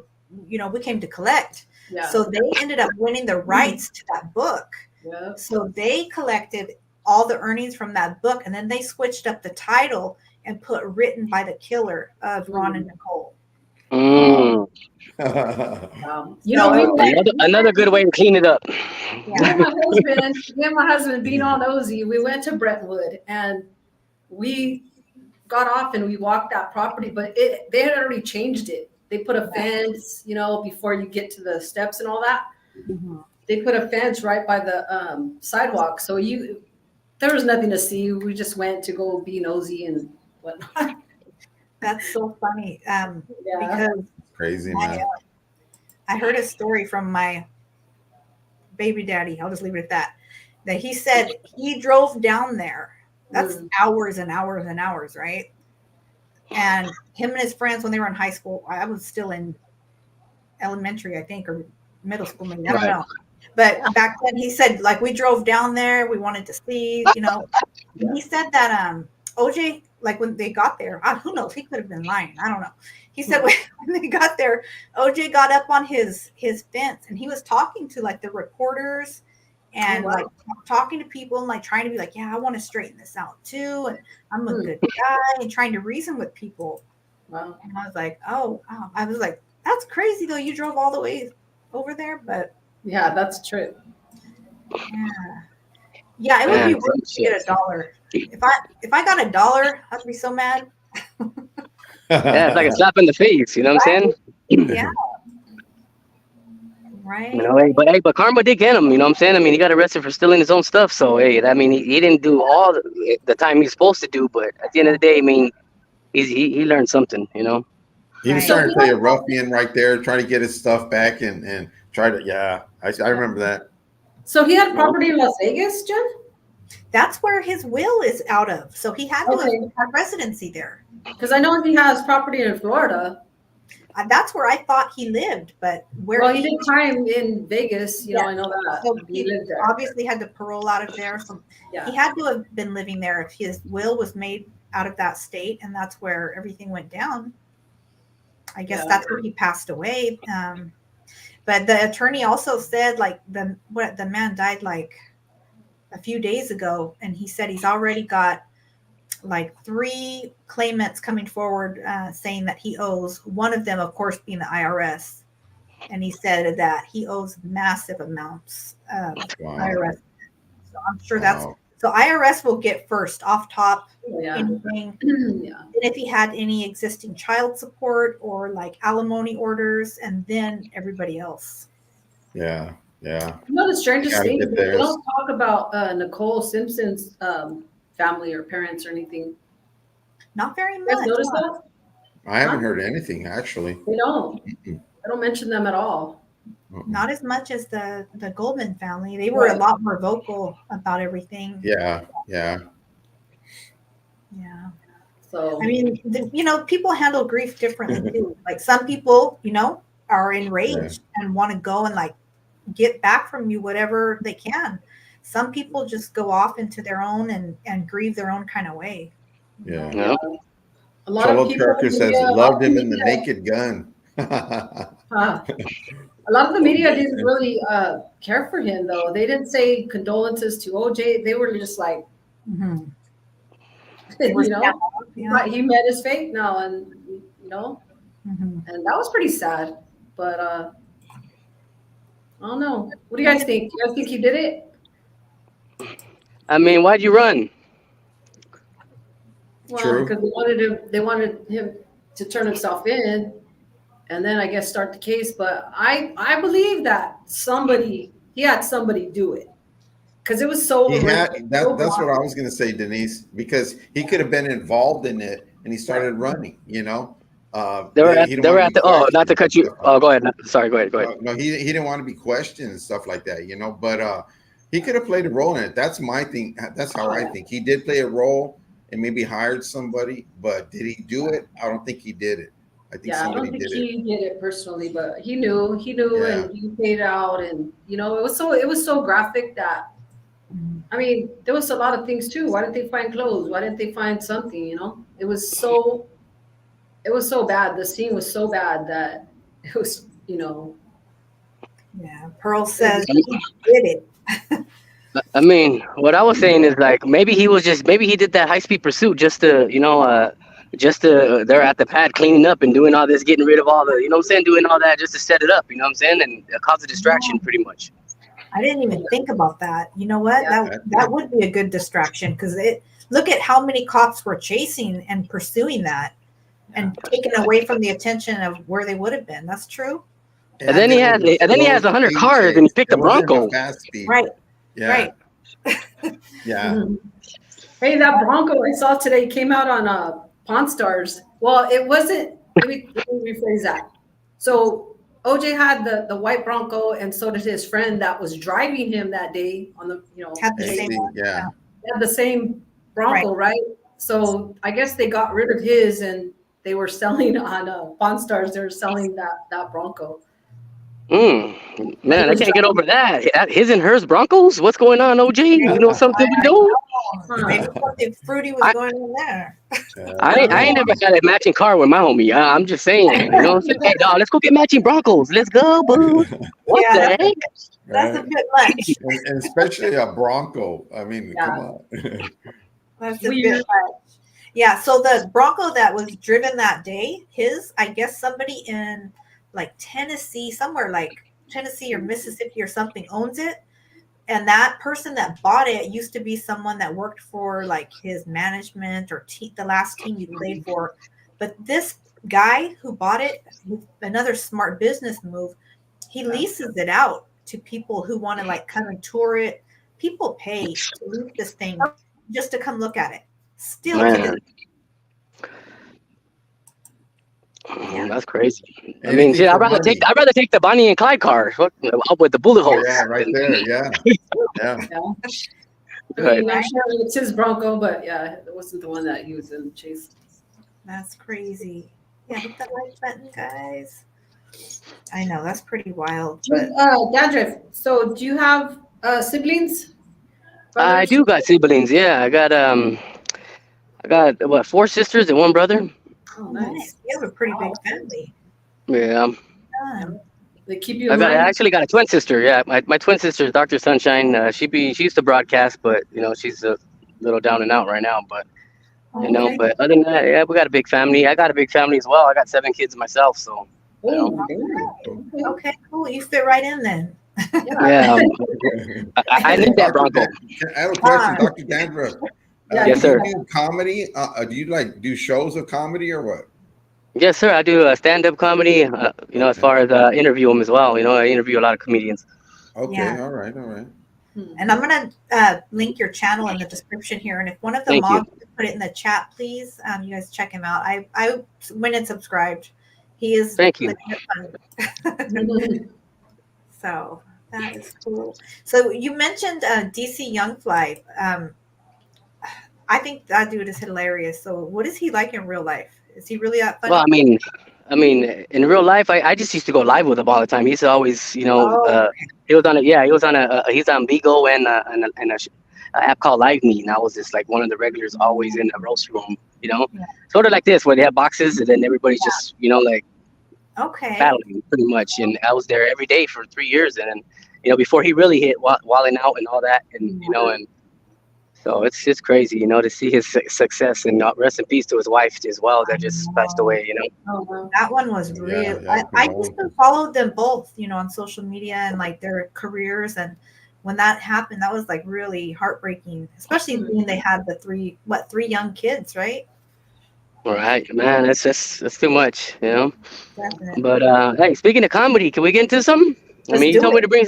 we came to collect. Yeah. So they ended up winning the rights to that book. Yeah. So they collected all the earnings from that book, and then they switched up the title and put "written by the killer" of Ron and Nicole. Another good way to clean it up. Yeah. Me and my husband, being all nosy, we went to Brentwood, and we got off and we walked that property, but they had already changed it. They put a fence, you know, before you get to the steps and all that. Mm-hmm. They put a fence right by the sidewalk, so there was nothing to see. We just went to go be nosy and whatnot. That's so funny. Yeah. Because Crazy, man. I heard a story from my baby daddy. I'll just leave it at that. That he said he drove down there. That's hours and hours and hours, right? And him and his friends, when they were in high school, I was still in elementary, I think, or middle school, maybe. I don't know. But back then, he said, like, we drove down there. We wanted to see, you know. He said that OJ, like, when they got there, who knows? He could have been lying. I don't know. He said when they got there, OJ got up on his fence, and he was talking to, like, the reporters and, like, talking to people and, like, trying to be like, yeah, I want to straighten this out, too. And I'm a good guy, and trying to reason with people. Wow. And I was like, oh, wow. I was like, that's crazy, though. You drove all the way over there, but. Yeah, that's true. Yeah, it would be worth to get $1. If I got $1, I'd be so mad. Yeah, it's like a slap in the face. You know what I'm saying? Yeah. Right. You know, but karma did get him. You know what I'm saying? I mean, he got arrested for stealing his own stuff. So hey, I mean, he didn't do all the time he's supposed to do. But at the end of the day, I mean, he learned something. You know. He was trying to play a ruffian right there, trying to get his stuff back and try to. Yeah, I remember that. So he had property in Las Vegas, Jen? That's where his will is out of. So he had to have residency there. Because I know he has property in Florida. That's where I thought he lived, but where he did time in Vegas, you know, I know that. So he lived there. Obviously had to parole out of there. So he had to have been living there if his will was made out of that state, and that's where everything went down. I guess that's where he passed away. But the attorney also said, like, the man died like a few days ago, and he said he's already got like 3 claimants coming forward saying that he owes, one of them, of course, being the IRS. And he said that he owes massive amounts of IRS. So I'm sure so IRS will get first off top anything. And if he had any existing child support or like alimony orders, and then everybody else. Yeah. You know, the strangest thing, we don't talk about Nicole Sipmpson's family or parents or anything. Not very much. You guys notice that? I haven't heard anything, actually. They don't. I don't mention them at all. Not as much as the Goldman family. They were a lot more vocal about everything. Yeah. So I mean, you know, people handle grief differently too. Like some people, you know, are enraged and want to go and like get back from you whatever they can. Some people just go off into their own and grieve their own kind of way. Yeah. A lot of people Parker says loved him in the Naked Gun. A lot of the media didn't really care for him, though. They didn't say condolences to OJ. They were just like, you know, he met his fate now, and you know, and that was pretty sad. But I don't know. What do you guys think? Do you guys think he did it? I mean, why'd you run? Well, because they wanted him to turn himself in, and then I guess start the case. But I believe that he had somebody do it, because it was so. That's what I was going to say, Denise, because he could have been involved in it, and he started running. You know, they were at the. Not to cut you. Oh, go ahead. Sorry, go ahead. No, he didn't want to be questioned and stuff like that. You know, but he could have played a role in it. That's my thing. That's how I think he did play a role. And maybe hired somebody, but did he do it? I don't think he did it. I think somebody did it. I don't think he did it personally, but he knew, and he paid out, and you know, it was so graphic that, I mean, there was a lot of things too. Why didn't they find clothes? Why didn't they find something? You know, it was so bad. The scene was so bad that it was, you know. Yeah, Pearl says he did it. I mean, what I was saying is like maybe he did that high speed pursuit just to, you know, they're at the pad cleaning up and doing all this, getting rid of all the, you know what I'm saying, doing all that just to set it up, you know what I'm saying, and cause a distraction pretty much. I didn't even think about that. You know what? That would be a good distraction, because look at how many cops were chasing and pursuing that and taking away from the attention of where they would have been. That's true. And then he has 100 cars and he picked a Bronco. Right. Yeah. Right. Yeah. Mhm. Hey, that Bronco I saw today came out on Pawn Stars. Well, it wasn't. Let me rephrase that. So OJ had the white Bronco, and so did his friend that was driving him that day on the Had the same one. Yeah. They had the same Bronco, right? So I guess they got rid of his, and they were selling on Pawn Stars. They were selling that Bronco. Man, I can't get over that. His and hers Broncos? What's going on, OJ? You know something we don't? Maybe something fruity was going on there. I ain't never had a matching car with my homie. I'm just saying. You know what I'm saying? Hey, dog, let's go get matching Broncos. Let's go, boo. What the heck? That's a bit much. And especially a Bronco. I mean, come on. That's a bit much. Yeah, so the Bronco that was driven that day, I guess somebody in like Tennessee, somewhere like Tennessee or Mississippi or something owns it. And that person that bought it used to be someone that worked for like his management or the last team he played for. But this guy who bought it, another smart business move, he leases it out to people who want to like come and tour it. People pay to lease this thing just to come look at it. Still to this. That's crazy. I mean, shit, I'd rather take the Bonnie and Clyde car up with the bullet holes. Yeah, right there. Yeah. Yeah. I mean, I'm sure it's his Bronco, but yeah, it wasn't the one that he was in chase. That's crazy. Yeah, hit that like button, guys. I know that's pretty wild. But Dandruff, so do you have siblings? I do got siblings. Yeah, I got what, 4 sisters and 1 brother. Oh, nice. You have a pretty big family. Yeah. They keep you. I actually got a twin sister. Yeah, my twin sister is Dr. Sunshine. She used to broadcast, but she's a little down and out right now. But but other than that, yeah, we got a big family. I got a big family as well. I got 7 kids myself. So. Okay, cool. You fit right in then. Yeah. I need that Bronco. I have a question, Dr. Dandruff. Yes, sir. Do you do comedy? Do you do shows of comedy or what? Yes, sir. I do stand-up comedy. As far as interview them as well. I interview a lot of comedians. Okay. Yeah. All right. And I'm gonna link your channel in the description here. And if one of the mods put it in the chat, please, you guys check him out. I went and subscribed. He is. Thank you. Fun. So that is cool. So you mentioned DC Youngfly. I think that dude is hilarious. So what is he like in real life? Is he really that funny? Well, I mean, in real life, I just used to go live with him all the time. He's always, he was on he's on Bigo and an app called Live Me. And I was just like one of the regulars always in the roast room, sort of like this, where they have boxes and then everybody's just, battling pretty much. And I was there every day for 3 years. And then, before he really hit Wilding Out and all that. And, and so it's just crazy, to see his success, and rest in peace to his wife as well that just passed away, That one was real. I used to follow them both, on social media and like their careers. And when that happened, that was like really heartbreaking, especially when they had the 3 young kids, right? All right, man, that's too much, Definitely. But hey, speaking of comedy, can we get into something? You told me to bring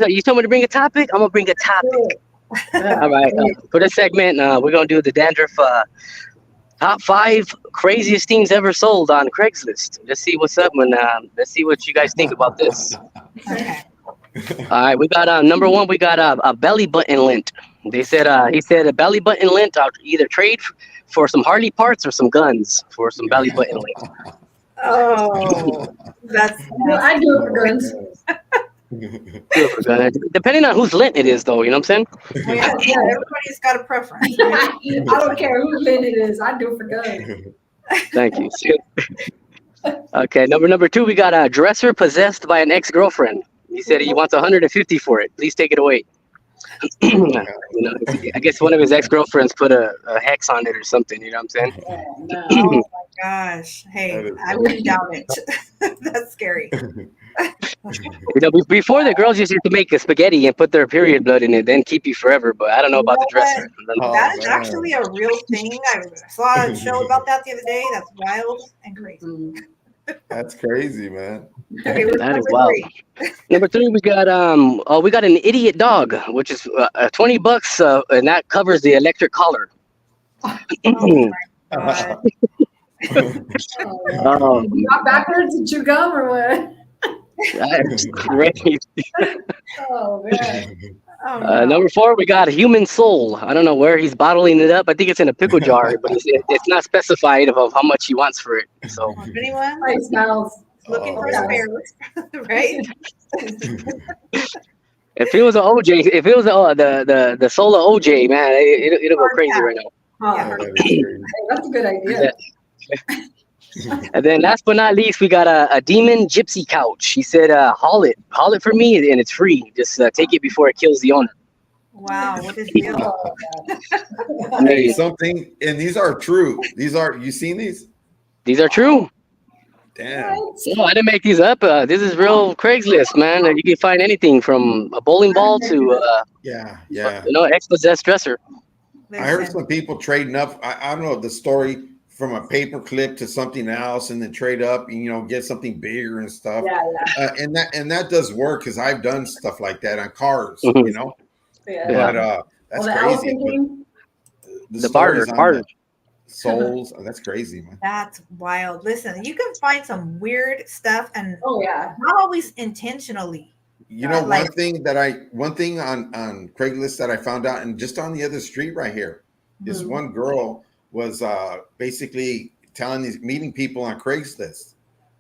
a topic. I'm gonna bring a topic. All right. For this segment, we're gonna do the Dandruff top 5 craziest things ever sold on Craigslist. Let's see what's up, and let's see what you guys think about this. Okay. All right, we got number 1. We got a belly button lint. He said a belly button lint. I'll either trade for some Harley parts or some guns for some belly button lint. Oh, I do it for guns. Depending on whose lint it is, though, you know what I'm saying? Yeah, everybody's got a preference. I don't care whose lint it is. I do it for guns. Thank you. Okay, number 2, we got a dresser possessed by an ex-girlfriend. He said he wants $150 for it. Please take it away. I guess one of his ex-girlfriends put a hex on it or something. You know what I'm saying? Oh my gosh! Hey, I wouldn't doubt it. That's scary. You know, before the girls used to make a spaghetti and put their period blood in it, then keep you forever. But I don't know You about know the dresser. what? Oh, That is man. actually a real thing. I saw a show about that the other day. That's wild and crazy. Mm. That's crazy, man. Okay, what's That is number wild. 3? Number 3, we got an idiot dog, which is $20, and that covers the electric collar. Oh my god. Oh, Oh, you got backwards and chew gum or what? that's crazy. Oh man. Oh no. Number 4, we got human soul. I don't know where he's bottling it up. I think it's in a pickle jar, but it's not specified of how much he wants for it. So If anyone It smells. looking Oh, for yeah. spares, right? if it was an OJ, if it was the soul of OJ, man, it'll go crazy right now. Oh, Yeah. that is crazy. that's a good idea. And then last but not least, we got a demon gypsy couch. He said, haul it for me, and it's free. Just take it before it kills the owner. Wow, what is deal? Oh, Hey, something, and these are true. You seen these? These are true. Damn. No, I didn't make these up. This is real Craigslist, man. You can find anything from a bowling ball to Yeah. ex-possessed dresser. I heard Listen, some people trading up. I don't know the story from a paper clip to something else, and then trade up and get something bigger and stuff. yeah. And that does work because I've done stuff like that on cars. Mhm. Yeah. But that's the crazy. elephant game? The barter. The souls. That's crazy, man. that's wild. Listen, you can find some weird stuff and Oh yeah. not always intentionally. You know, Like- one thing on Craigslist that I found out, and just on the other street right here, is Mhm. one girl was basically meeting people on Craigslist.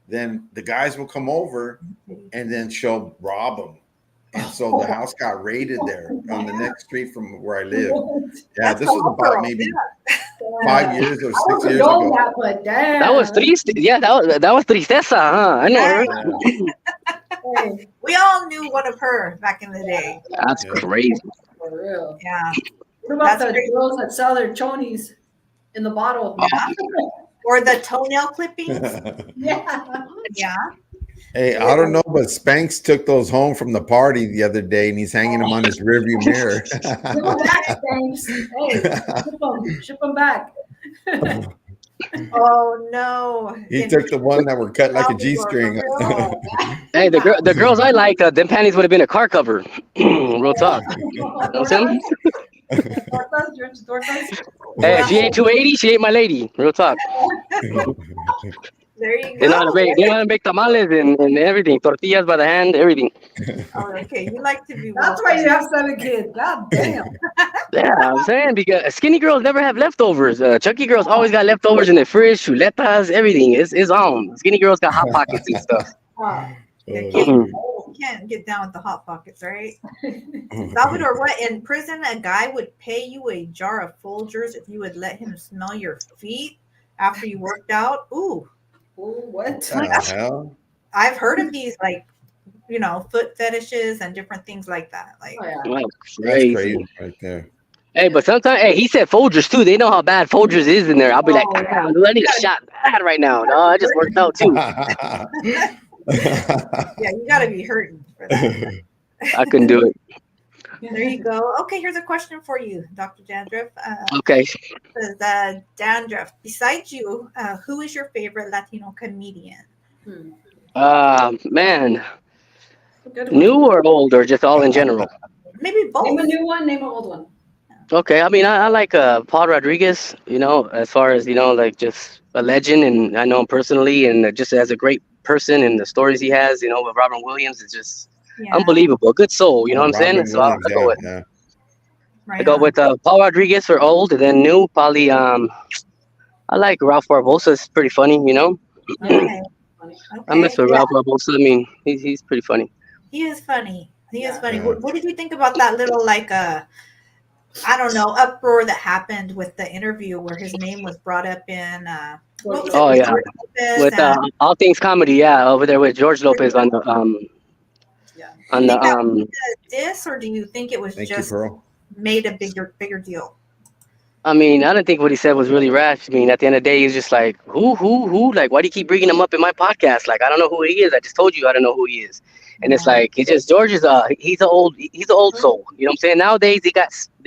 Then the guys will come over and then she'll rob them. And so the house got raided there on the next street from where I live. Yeah, That's this was all, about girl. maybe Yeah. 5 years or I 6 don't years condone ago. that, but damn. That was triste. Yeah, that was tristeza, huh? I know. Right. Right? Hey, We all knew one of her back in the day. That's Yeah. crazy. for real. Yeah. What about That's the crazy. girls that sell their chonies in the bottle? Or the toenail clippings. Yeah. Yeah. Hey, I don't know, but Spanx took those home from the party the other day, and he's hanging them on his rearview mirror. Give them back, thanks. Hey, ship them back. Oh no. He took the one that were cut like a G-string. Oh, Hey, the girls I like, them panties would have been a car cover. Real talk. You know what I'm saying? Hey, if she ain't 280, she ain't my lady. Real talk. There you They know how go. to make tamales and everything. Tortillas by the hand, everything. Oh, okay, you like to be. That's why you have 7 kids. God damn. Yeah, I'm saying because skinny girls never have leftovers. Chunky girls always got leftovers in their fridge, chuletas, everything. It's on. Skinny girls got hot pockets and stuff. You can't get down with the hot pockets, right? Salvador, what in prison? A guy would pay you a jar of Folgers if you would let him smell your feet after you worked out. Ooh, What? the hell? I've heard of these, like, foot fetishes and different things like that. Like, Oh, yeah. Wow, That's crazy. crazy right there. Hey, but sometimes, he said Folgers too. They know how bad Folgers is in there. I'll be like, Oh, damn, dude, I need a shot bad right now. No, I just worked out too. yeah, you got to be hurting for that. I couldn't do it. There you go. Okay, here's a question for you, Dr. Dandruff. Okay. Says, Dandruff, besides you, who is your favorite Latino comedian? Man, Good one. new or old or just all in general? Maybe both. Name a new one, name an old one. Okay, I mean, I like Paul Rodriguez, as far as, like just a legend, and I know him personally, and just as a great person, and the stories he has, with Robin Williams, it's just Yeah, unbelievable. Good soul, you know what I'm saying? Robin So I'll Williams, go with yeah. right I go on. with Paul Rodriguez for old, and then new, probably I like Ralph Barbosa. It's pretty funny, Okay. I mess Okay. with Ralph Barbosa. I mean, he's pretty funny. He is funny. He is Yeah. funny. Yeah. What did you think about that little, like, I don't know, uproar that happened with the interview where his name was brought up in, what was it? Oh, with yeah. George Lopez With and- All Things Comedy, yeah, over there with George Lopez on the Yeah. on You the think that was a diss, or do you think it was Thank you, just Pearl. made a bigger deal? I mean, I don't think what he said was really rash. I mean, at the end of the day, he's just like, who? Like, why do you keep bringing him up in my podcast? Like, I don't know who he is. I just told you I don't know who he is. And it's Yeah. like, he's just George is he's an old soul. You know what I'm saying? Nowadays, they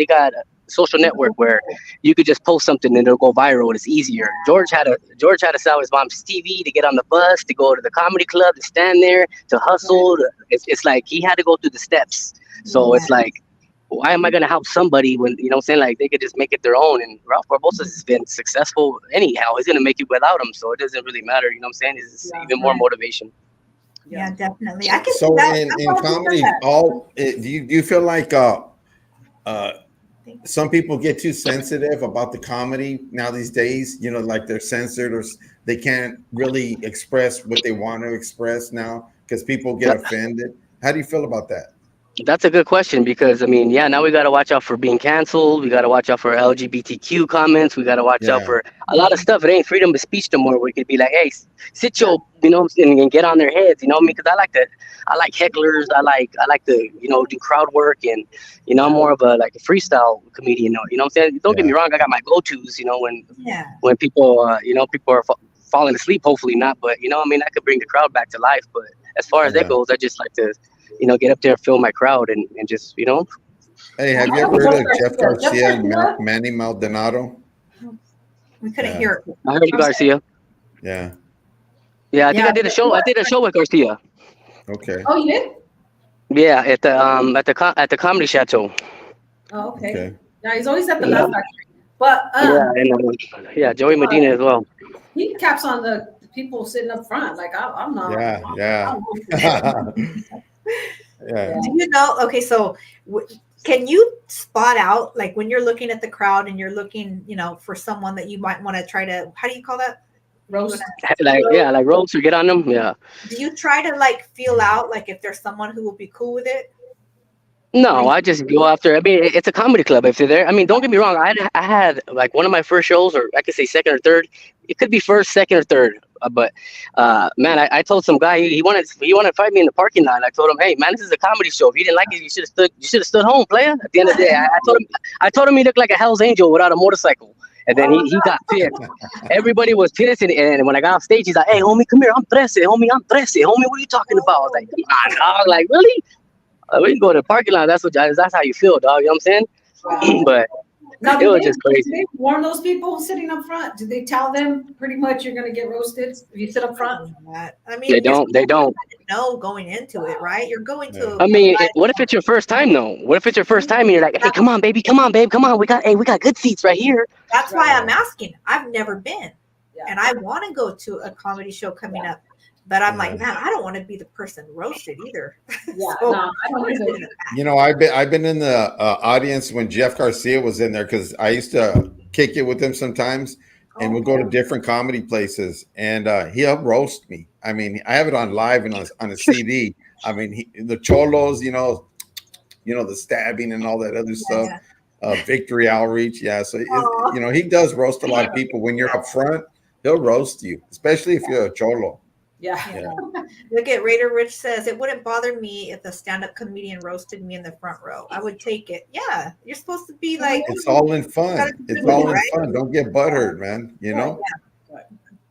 got a social network where you could just post something and it'll go viral. It's easier. George had to sell his mom's TV to get on the bus, to go to the comedy club, to stand there, to hustle. It's like he had to go through the steps. So Yeah. it's like, why am I gonna help somebody when you know what I'm saying? Like they could just make it their own. And Ralph Barbosa has been successful anyhow. He's gonna make it without him, so it doesn't really matter. You know what I'm saying? It's Yeah. even more motivation. Yeah, definitely. I can see So that. in I'm glad you said comedy, that. do you feel like some people get too sensitive about the comedy now these days? You know, like they're censored or they can't really express what they want to express now because people get offended. How do you feel about that? That's a good question because I mean, yeah, now we got to watch out for being canceled. We got to watch out for LGBTQ comments. We got to watch out Yeah, for a lot of stuff. It ain't freedom of speech no more. We could be like, hey, sit your, you know, and get on their heads. You know what I mean? Because I like hecklers. I like to, you know, do crowd work and, you know, I'm more of a freestyle comedian. You know what I'm saying? Don't get me yeah, wrong. I got my go-tos. You know, Yeah. when people, you know, people are falling asleep. Hopefully not, but you know, I mean, I could bring the crowd back to life. But as far as that yeah. goes, I just like to, you know, get up there and fill my crowd and just, you know. Hey, have you ever heard of Jeff Garcia and Manny Maldonado? We couldn't Yeah. hear it. I heard you, Garcia. Yeah. Yeah, I think I did a show. I did a show with Garcia. Okay. Oh, you did? Yeah, at the Comedy Chateau. Oh, okay. Okay. Yeah, he's always at the Laugh Factory. But Yeah, and Joey Medina as well. he caps on the people sitting up front. Like I'm not. Yeah, yeah. Yeah. Do you know? Okay, so can you spot out, like when you're looking at the crowd and you're looking, you know, for someone that you might want to try to, how do you call that? Roast. Like roast or get on them. Yeah. Do you try to like feel out like if there's someone who will be cool with it? No, I just go after. I mean, it's a comedy club. If they're there, I mean, don't get me wrong. I had like one of my first shows, or I could say second or third. It could be first, second, or third. But man, I told some guy he wanted to fight me in the parking lot. I told him, hey man, this is a comedy show. If you didn't like it, you should have stood home, player. At the end of the day, I told him he looked like a Hell's Angel without a motorcycle. And then he got pissed. Everybody was pissed. And when I got off stage, he's like, hey, homie, come here. I'm 13. Homie, I'm 13. Homie, what are you talking about? I was like, come on, dog. Like, really? We can go to the parking lot. That's how you feel, dog. You know what I'm saying? But Now, it was just crazy. Do they warn those people sitting up front? Do they tell them pretty much you're going to get roasted if you sit up front? I mean, They don't. know going into it, right? You're going to. I mean, what if it's your first time though? What if it's your first time and you're like, hey, come on, baby, come on, babe, come on. We got good seats right here. That's why I'm asking. I've never been, Yeah. and I want to go to a comedy show coming up, but I'm like, man, I don't want to be the person roasted either. Yeah, So, no, I don't either. You know, I've been in the audience when Jeff Garcia was in there because I used to kick it with him sometimes, and we'll go to different comedy places, and he'll roast me. I mean, I have it on live and on a CD. I mean, the cholos, you know, the stabbing and all that other stuff. Victory outreach, yeah. So you know, he does roast a lot of people. When you're up front, he'll roast you, especially if you're a cholo. Yeah. Look at Raider Rich says it wouldn't bother me if a stand-up comedian roasted me in the front row. I would take it. Yeah, you're supposed to be like. It's all in fun. It's all in fun. Don't get butthurt, man. You know.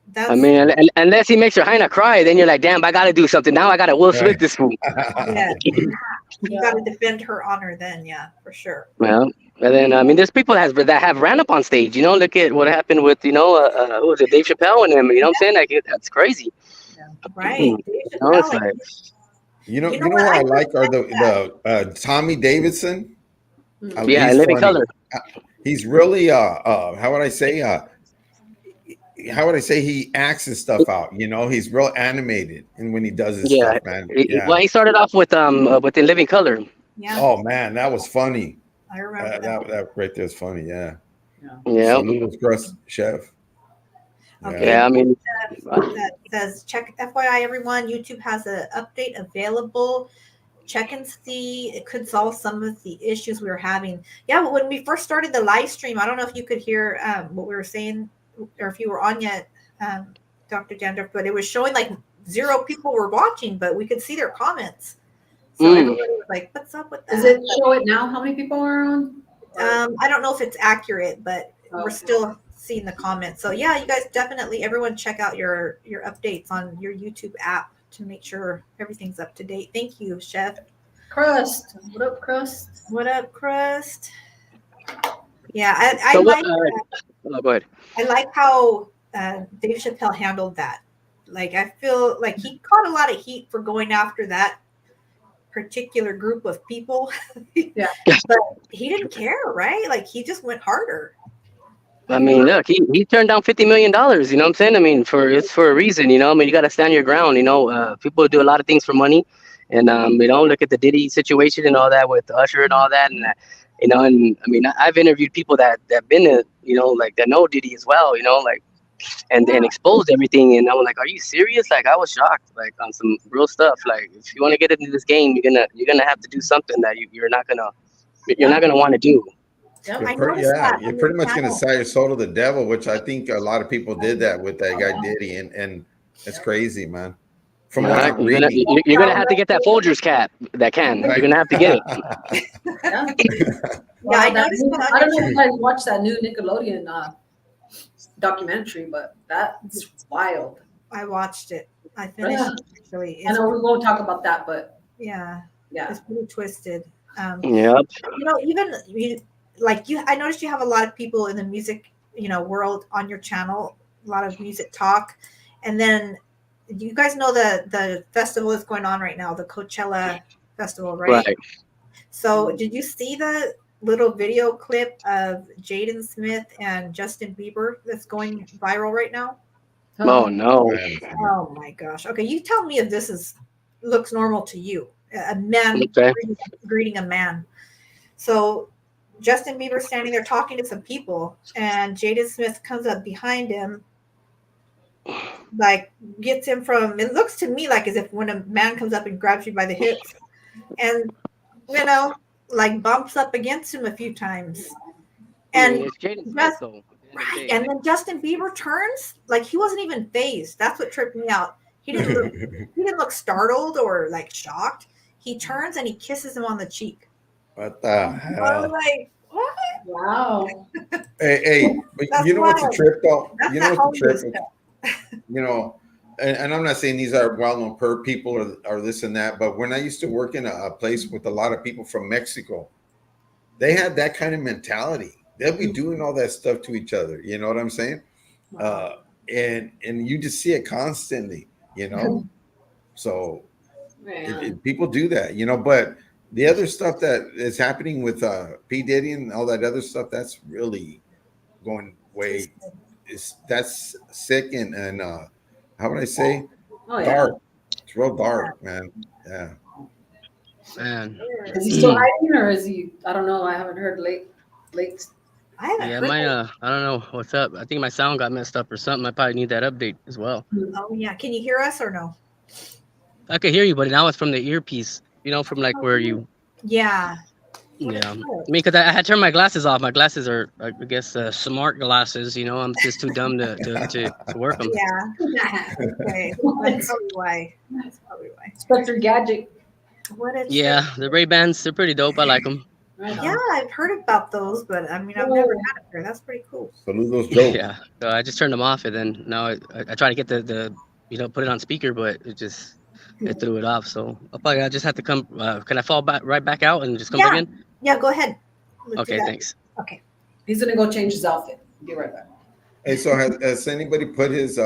That's, I mean, unless he makes your hyena cry, then you're like, damn, I gotta do something now. I gotta Will Smith this fool. yeah. You got to defend her honor then, yeah, for sure. Well, and then I mean, there's people that have ran up on stage. You know, look at what happened with who was it, Dave Chappelle and him. You know what I'm saying? Like that's crazy. Right. It's like, you know what I like are the Tommy Davidson. Yeah, Living Color. He's really how would I say he acts his stuff out. You know, he's real animated, and when he does his stuff, man. Well, he started off with In Living Color. Yeah. Oh man, that was funny. I remember that right there is funny. Yeah. Yeah. Crust Chef. Okay. Yeah, I mean, that says check FYI everyone, YouTube has an update available. Check and see. It could solve some of the issues we were having. Yeah, but when we first started the live stream, I don't know if you could hear what we were saying or if you were on yet, Dr. Dandruff, but it was showing like 0 people were watching, but we could see their comments. So everybody was like, what's up with that? Does it show it now? How many people are on? I don't know if it's accurate, but we're still seeing the comments. So yeah, you guys definitely, everyone check out your updates on your YouTube app to make sure everything's up to date. Thank you, Chef. Crust. What up, Crust? What up, Crust? Yeah, I So like go ahead. I like how Dave Chappelle handled that. Like, I feel like he caught a lot of heat for going after that particular group of people. Yeah. But he didn't care, right? Like, he just went harder. I mean, look, he turned down $50 million. You know what I'm saying? I mean, it's for a reason. You know, I mean, you got to stand your ground. You know, people do a lot of things for money, and you know, look at the Diddy situation and all that with Usher and all that, and you know, and I mean, I've interviewed people that been to, you know, like that know Diddy as well. You know, like and exposed everything, and I was like, are you serious? Like, I was shocked, like on some real stuff. Like, if you want to get into this game, you're gonna have to do something that you're not gonna want to do. Yep. I noticed that You're on pretty your much going to channel. sell your soul to the devil, which I think a lot of people did that with that guy Diddy, and it's crazy, man. From All what right, I'm reading, you're gonna have to get that Folgers cap. That can. right? You're gonna have to get it. Yeah. Yeah, I that noticed new, that I on don't your know if you guys watched that new Nickelodeon documentary, but that's wild. I watched it. I finished it, actually. I know we won't talk about that, but Yeah, yeah. it's pretty twisted. Yep. You know, I noticed you have a lot of people in the music, world on your channel, a lot of music talk. And then you guys know the festival that's going on right now, the Coachella festival, right? Right. So did you see the little video clip of Jaden Smith and Justin Bieber that's going viral right now? Oh no. Oh my gosh. Okay, you tell me if this looks normal to you. A man Okay. greeting a man. So Justin Bieber standing there talking to some people, and Jaden Smith comes up behind him, like gets him from. It looks to me like as if when a man comes up and grabs you by the hips, and like bumps up against him a few times. I mean, And it's Jaden Smith though. right, and then Justin Bieber turns like he wasn't even phased. That's what tripped me out. He didn't look startled or like shocked. He turns and he kisses him on the cheek. What the I was hell? like, what? Wow. Hey, but That's you know what's a wild. trip though? That's You know not what's a trip? Hollywood stuff. And I'm not saying these are well-known people or this and that, but when I used to work in a place with a lot of people from Mexico, they had that kind of mentality. They'll be doing all that stuff to each other. You know what I'm saying? And you just see it constantly. So people do that. But the other stuff that is happening with P. Diddy and all that other stuff, that's really going way. That's sick and how would I say? Dark. It's real dark, man. Yeah. Man. Is he still hiding or is he? I don't know. I haven't heard late. I haven't Yeah, heard my that. I don't know what's up. I think my sound got messed up or something. I probably need that update as well. Oh yeah, can you hear us or no? I could hear you, but now it's from the earpiece. From like where you. Yeah. Yeah. I mean, because I had turned my glasses off. My glasses are, I guess, smart glasses. I'm just too dumb to work them. Yeah. Okay. That's probably why. Spectre Gadget. Yeah, the Ray-Bans, they're pretty dope. I like them. Yeah, I've heard about those, but I mean, I've never had a pair. That's pretty cool. Saludos, Joe. Yeah, so I just turned them off, and then now I try to get the put it on speaker, but it threw it off. So I just have to come. Can I fall right back out and just come back in? Yeah, go ahead. Okay, thanks. Okay. He's gonna go change his outfit. Be right back. Hey, so has anybody put his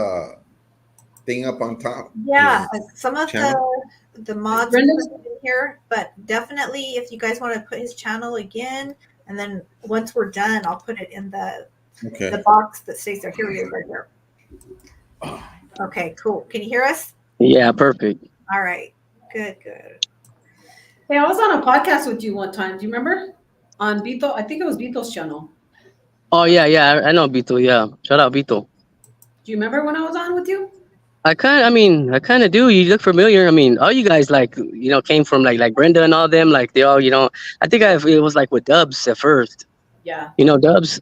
thing up on top? Yeah, some of channel? the mods are in here, but definitely if you guys want to put his channel again, and then once we're done, I'll put it in the box that stays there. Here he is right here. Okay, cool. Can you hear us? Yeah, perfect. All right. Good. Hey, I was on a podcast with you one time. Do you remember? On Bito, I think it was Bito's channel. Oh yeah, I know Bito. Yeah, shout out Bito. Do you remember when I was on with you? I kind of do. You look familiar. I mean, all you guys came from like Brenda and all them. Like they all, I think it was like with Dubs at first. Yeah. Dubs.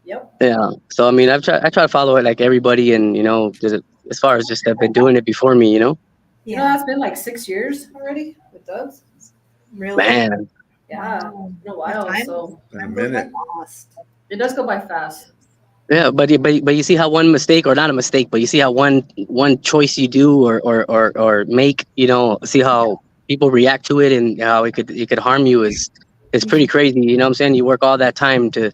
Yep. Yeah. So I mean, I try to follow it like everybody, and as far as just have been doing it before me. You know, that's been like 6 years already with Dubs. Really? Man. Yeah, in a while. So in a minute. it does go by fast. Yeah, but you see how one mistake, or not a mistake, but you see how one choice you do or make, see how people react to it and how it could harm you is pretty crazy. You know what I'm saying? You work all that time to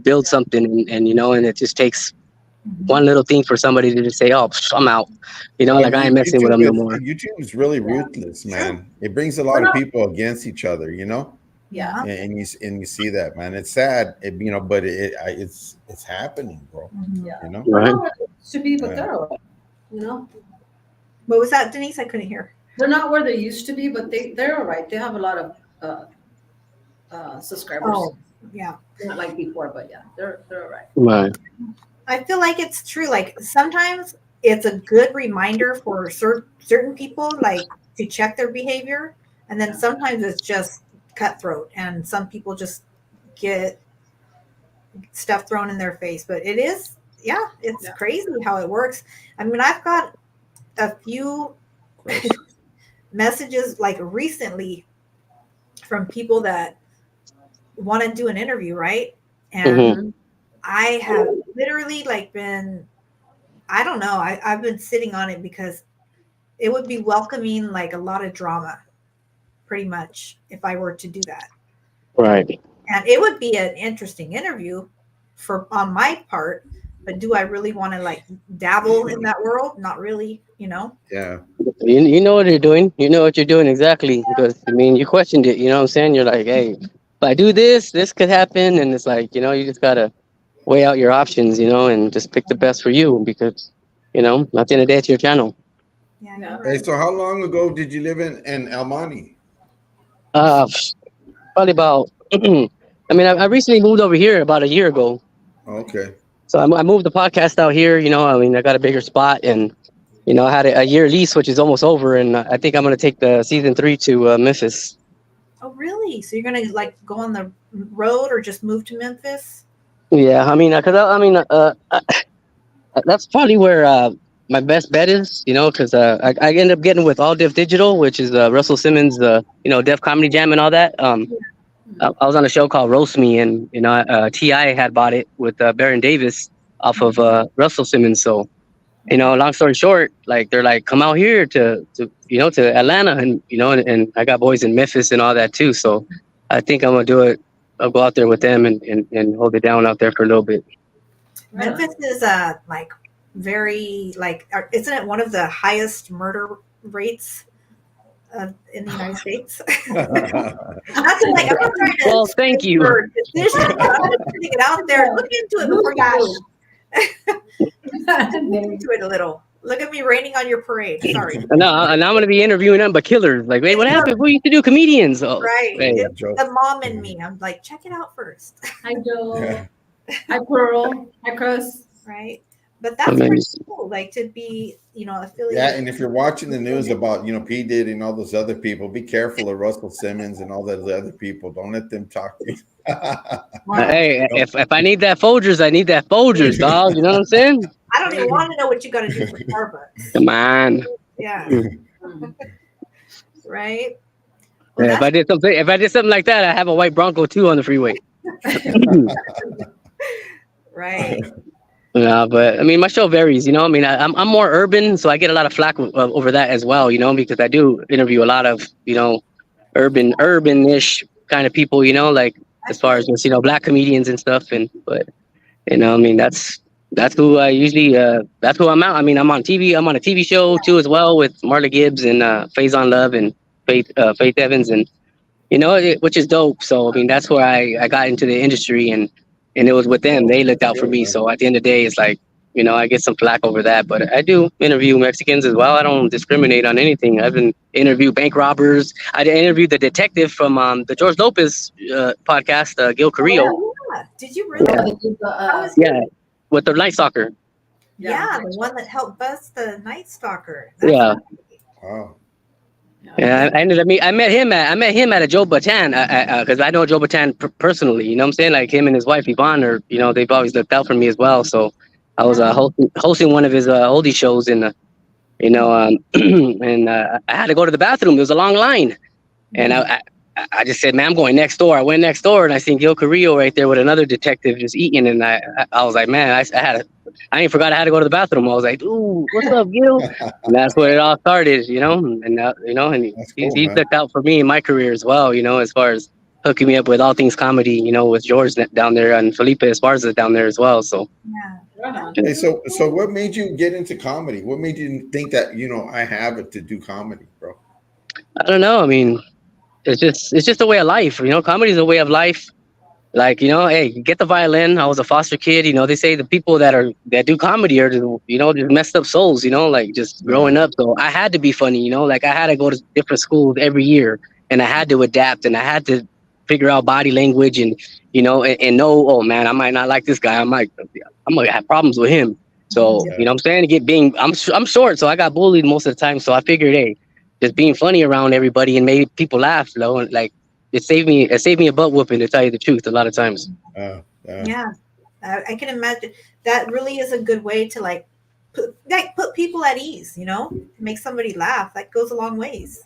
build something, and it just takes Mhm. one little thing for somebody to just say, "Oh, I'm out," Well, like I ain't messing with them no more. YouTube is really ruthless, True. man. It brings a We're lot of not, people against each other, you know. yeah. Yeah. And you see that, man. It's sad, but it's happening, bro. Mhm. Yeah. You know. They're Right. not where they used to be, but Yeah. they're all right. You know, What was that, Denise? I couldn't hear. they're not where they used to be, but they're all right. They have a lot of subscribers. Oh, yeah. Not like before, but yeah, they're all right. Right. I feel like it's true. Like sometimes it's a good reminder for certain people, like to check their behavior, and then sometimes it's just cutthroat, and some people just get stuff thrown in their face. But it is, yeah, it's Yeah. crazy how it works. I mean, I've got a few messages like recently from people that want to do an interview, right? And Mhm. I have literally like been, I don't know, I've been sitting on it because it would be welcoming like a lot of drama, pretty much, if I were to do that. Right. And it would be an interesting interview for on my part, but do I really want to like dabble in that world? Not really, you know? Yeah. You know what you're doing. You know what you're doing exactly, because I mean you questioned it. You know what I'm saying? You're like, hey, if I do this could happen, and it's like, you just gotta weigh out your options, and just pick the best for you, because at the end of the day, it's your channel. Yeah, Yeah. you're Hey, right. so how long ago did you live in El Monte? Uh, Probably about. I mean, I recently moved over here about a year ago, Okay. so I moved the podcast out here. I mean, I got a bigger spot, and I had a year lease, which is almost over, and I think I'm gonna take the season 3 to Memphis. Oh, really? So you're gonna like go on the road or just move to Memphis? Yeah, I mean, that's probably where my best bet is, because I end up getting with All Def Digital, which is Russell Simmons, Def Comedy Jam and all that. I was on a show called Roast Me, and Ti had bought it with Baron Davis off of Russell Simmons. So long story short, like they're like, come out here to Atlanta, and I got boys in Memphis and all that too. So I think I'm gonna do it. I'll go out there with them and hold it down out there for a little bit. Memphis is like very like isn't it one of the highest murder rates in the United States? Not to like I'm not trying to Well, thank you. your decision, but I'm just putting it out there. Look into it before you look into it a little. Look at me raining on your parade. Sorry. And I'm gonna be interviewing them, but killers. Like, wait, what happened? Who used to do comedians? Oh, Right. hey. It's the mom in me. I'm like, check it out first. Hi, Joe. Hi, Pearl. Hi, Chris. Right. But that's Amazing. pretty cool. Like to be, affiliated. Yeah, and if you're watching the news about P. Diddy and all those other people, be careful of Russell Simmons and all those other people. Don't let them talk to you. Hey, if I need that Folgers, I need that Folgers, dog. You know what I'm saying? I don't even want to know what you got to do for Starbucks. Come on. Yeah. Right. Yeah, if I did something like that, I have a white Bronco too on the freeway. Right. Yeah, but I mean, my show varies. I mean, I'm more urban, so I get a lot of flack over that as well. Because I do interview a lot of urban-ish kind of people. Like as far as just black comedians and stuff. But I mean, that's who I usually that's who I'm out. I mean, I'm on TV. I'm on a TV show too as well with Marla Gibbs and Faison Love and Faith Evans, and which is dope. So I mean, that's where I got into the industry, and it was with them. They looked out for me. So at the end of the day, it's like, I get some flack over that, but I do interview Mexicans as well. I don't discriminate on anything. I've been interviewed bank robbers. I interviewed the detective from the George Lopez podcast, Gil Carrillo. Oh, yeah. Did you really? Yeah, with the Night Stalker. Yeah, the one that helped bust the Night Stalker. Yeah. Wow. Yeah, I met him at a Joe Batan because I know Joe Batan personally. You know what I'm saying? Like him and his wife Yvonne, or they've always looked out for me as well. So I was hosting one of his oldie shows in and I had to go to the bathroom. There was a long line, and I just said, man, I'm going next door. I went next door and I seen Gil Carrillo right there with another detective just eating. And I was like, man, I ain't forgot I had to go to the bathroom. I was like, ooh, what's up, Gil? And that's where it all started, you know. And That's he cool, man. looked out for me in my career as well, you know, as far as hooking me up with all things comedy, you know, with George down there and Felipe Esparza down there as well. So Yeah. Hey, so what made you get into comedy? What made you think that, you know, I have it to do comedy, bro? I don't know. I mean, it's just a way of life, you know. Comedy is a way of life. Like, you know, hey, get the violin. I was a foster kid. You know, they say the people that do comedy are, you know, just messed up souls, you know, like just growing up. So I had to be funny, you know, like I had to go to different schools every year and I had to adapt and I had to figure out body language and, you know, and know, oh man, I might not like this guy. I'm going to have problems with him. So, you know what I'm saying? I'm short, so I got bullied most of the time. So I figured, hey, just being funny around everybody and made people laugh, you know, and like, it saved me a butt whooping, to tell you the truth, a lot of times. Yeah, I can imagine that really is a good way to like put people at ease, you know, to make somebody laugh. That goes a long ways.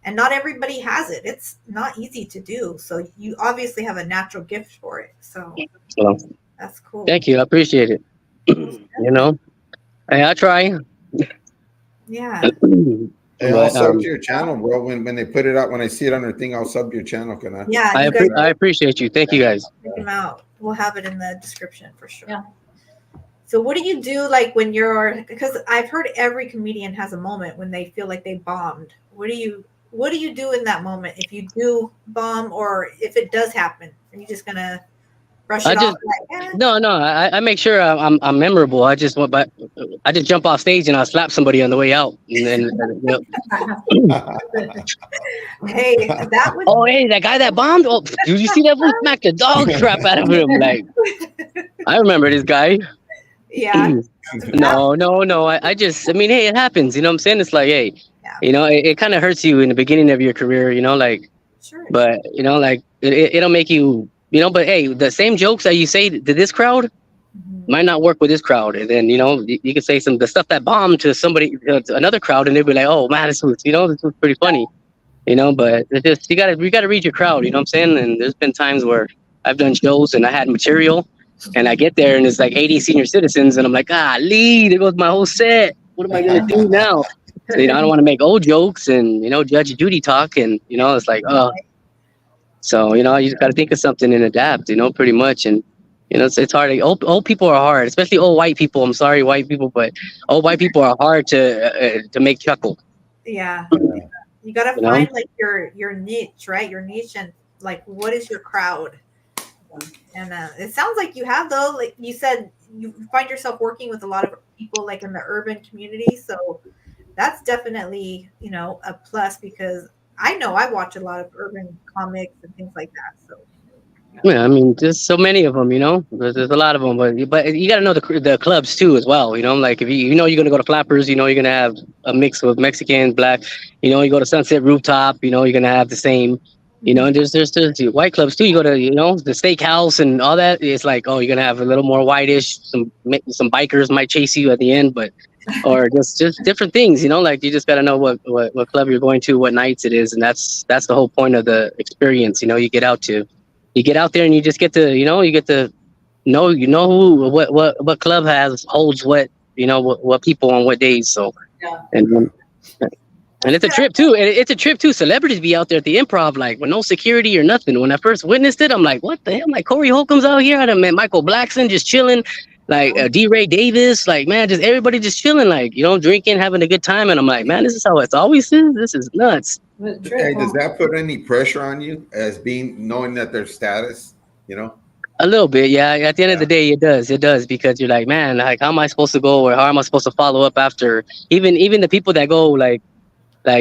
And not everybody has it. It's not easy to do. So you obviously have a natural gift for it. So that's cool. Thank you. I appreciate it. You know, hey, I try. Yeah. Hey, I'll sub to your channel, bro. When they put it out, when I see it on their thing, I'll sub your channel. Can I? Yeah. I appreciate you. Thank you, guys. Check them out. We'll have it in the description for sure. Yeah. So what do you do like when because I've heard every comedian has a moment when they feel like they bombed. What do you do in that moment if you do bomb, or if it does happen? Are you just gonna brush it off? No. I make sure I'm memorable. I just jump off stage and I slap somebody on the way out. And then, hey, that was. Oh, hey, that guy that bombed. Oh, did you see that? We smacked the dog crap out of him. Like, I remember this guy. Yeah. No. I mean, hey, it happens. You know what I'm saying? It's like, hey, you know, it kind of hurts you in the beginning of your career, you know, like, sure. But, you know, like, it'll make you, you know, but hey, the same jokes that you say to this crowd might not work with this crowd. And then, you know, you can say the stuff that bombed to somebody, to another crowd, and they'll be like, oh, man, this was pretty funny, you know, but it's just, you gotta read your crowd, you know what I'm saying? And there's been times where I've done shows and I had material and I get there and it's like 80 senior citizens and I'm like, there goes my whole set. What am I going to do now? So, you know, I don't want to make old jokes and, you know, Judge Judy talk. And, you know, it's like, so, you know, you just got to think of something and adapt, you know, pretty much. And, you know, it's hard. Old people are hard, especially old white people. I'm sorry, white people, but old white people are hard to make chuckle. Yeah. You got to find like your niche, right? Your niche, and like, what is your crowd? And it sounds like you have, though, like you said, you find yourself working with a lot of people like in the urban community. So that's definitely, you know, a plus, because I know I watch a lot of urban comics and things like that. So yeah, I mean, there's so many of them, you know, there's a lot of them, but you got to know the clubs too as well, you know, like if you know you're going to go to Flappers, you know, you're going to have a mix with Mexican, Black, you know, you go to Sunset Rooftop, you know, you're going to have the same, you know, and there's white clubs too. You go to, you know, the steakhouse and all that. It's like, oh, you're going to have a little more whitish, some bikers might chase you at the end, but, or just different things, you know, like you just got to know what club you're going to, what nights it is. And that's the whole point of the experience. You know, you get out there and you just get to, you know, you get to know, you know, who, what club holds what, you know, what people on what days. So, and it's a trip too. Celebrities be out there at the Improv, like with no security or nothing. When I first witnessed it, I'm like, what the hell? Like Corey Holcomb's out here. I done met Michael Blackson just chilling, like D. Ray Davis, like, man, just everybody just chilling, like, you know, drinking, having a good time. And I'm like, man, this is how it's always is. This is nuts. Hey, does that put any pressure on you as knowing that their status, you know? A little bit, yeah. At the end of the day, it does, because you're like, man, like, how am I supposed to go, or how am I supposed to follow up after? Even the people that go, like,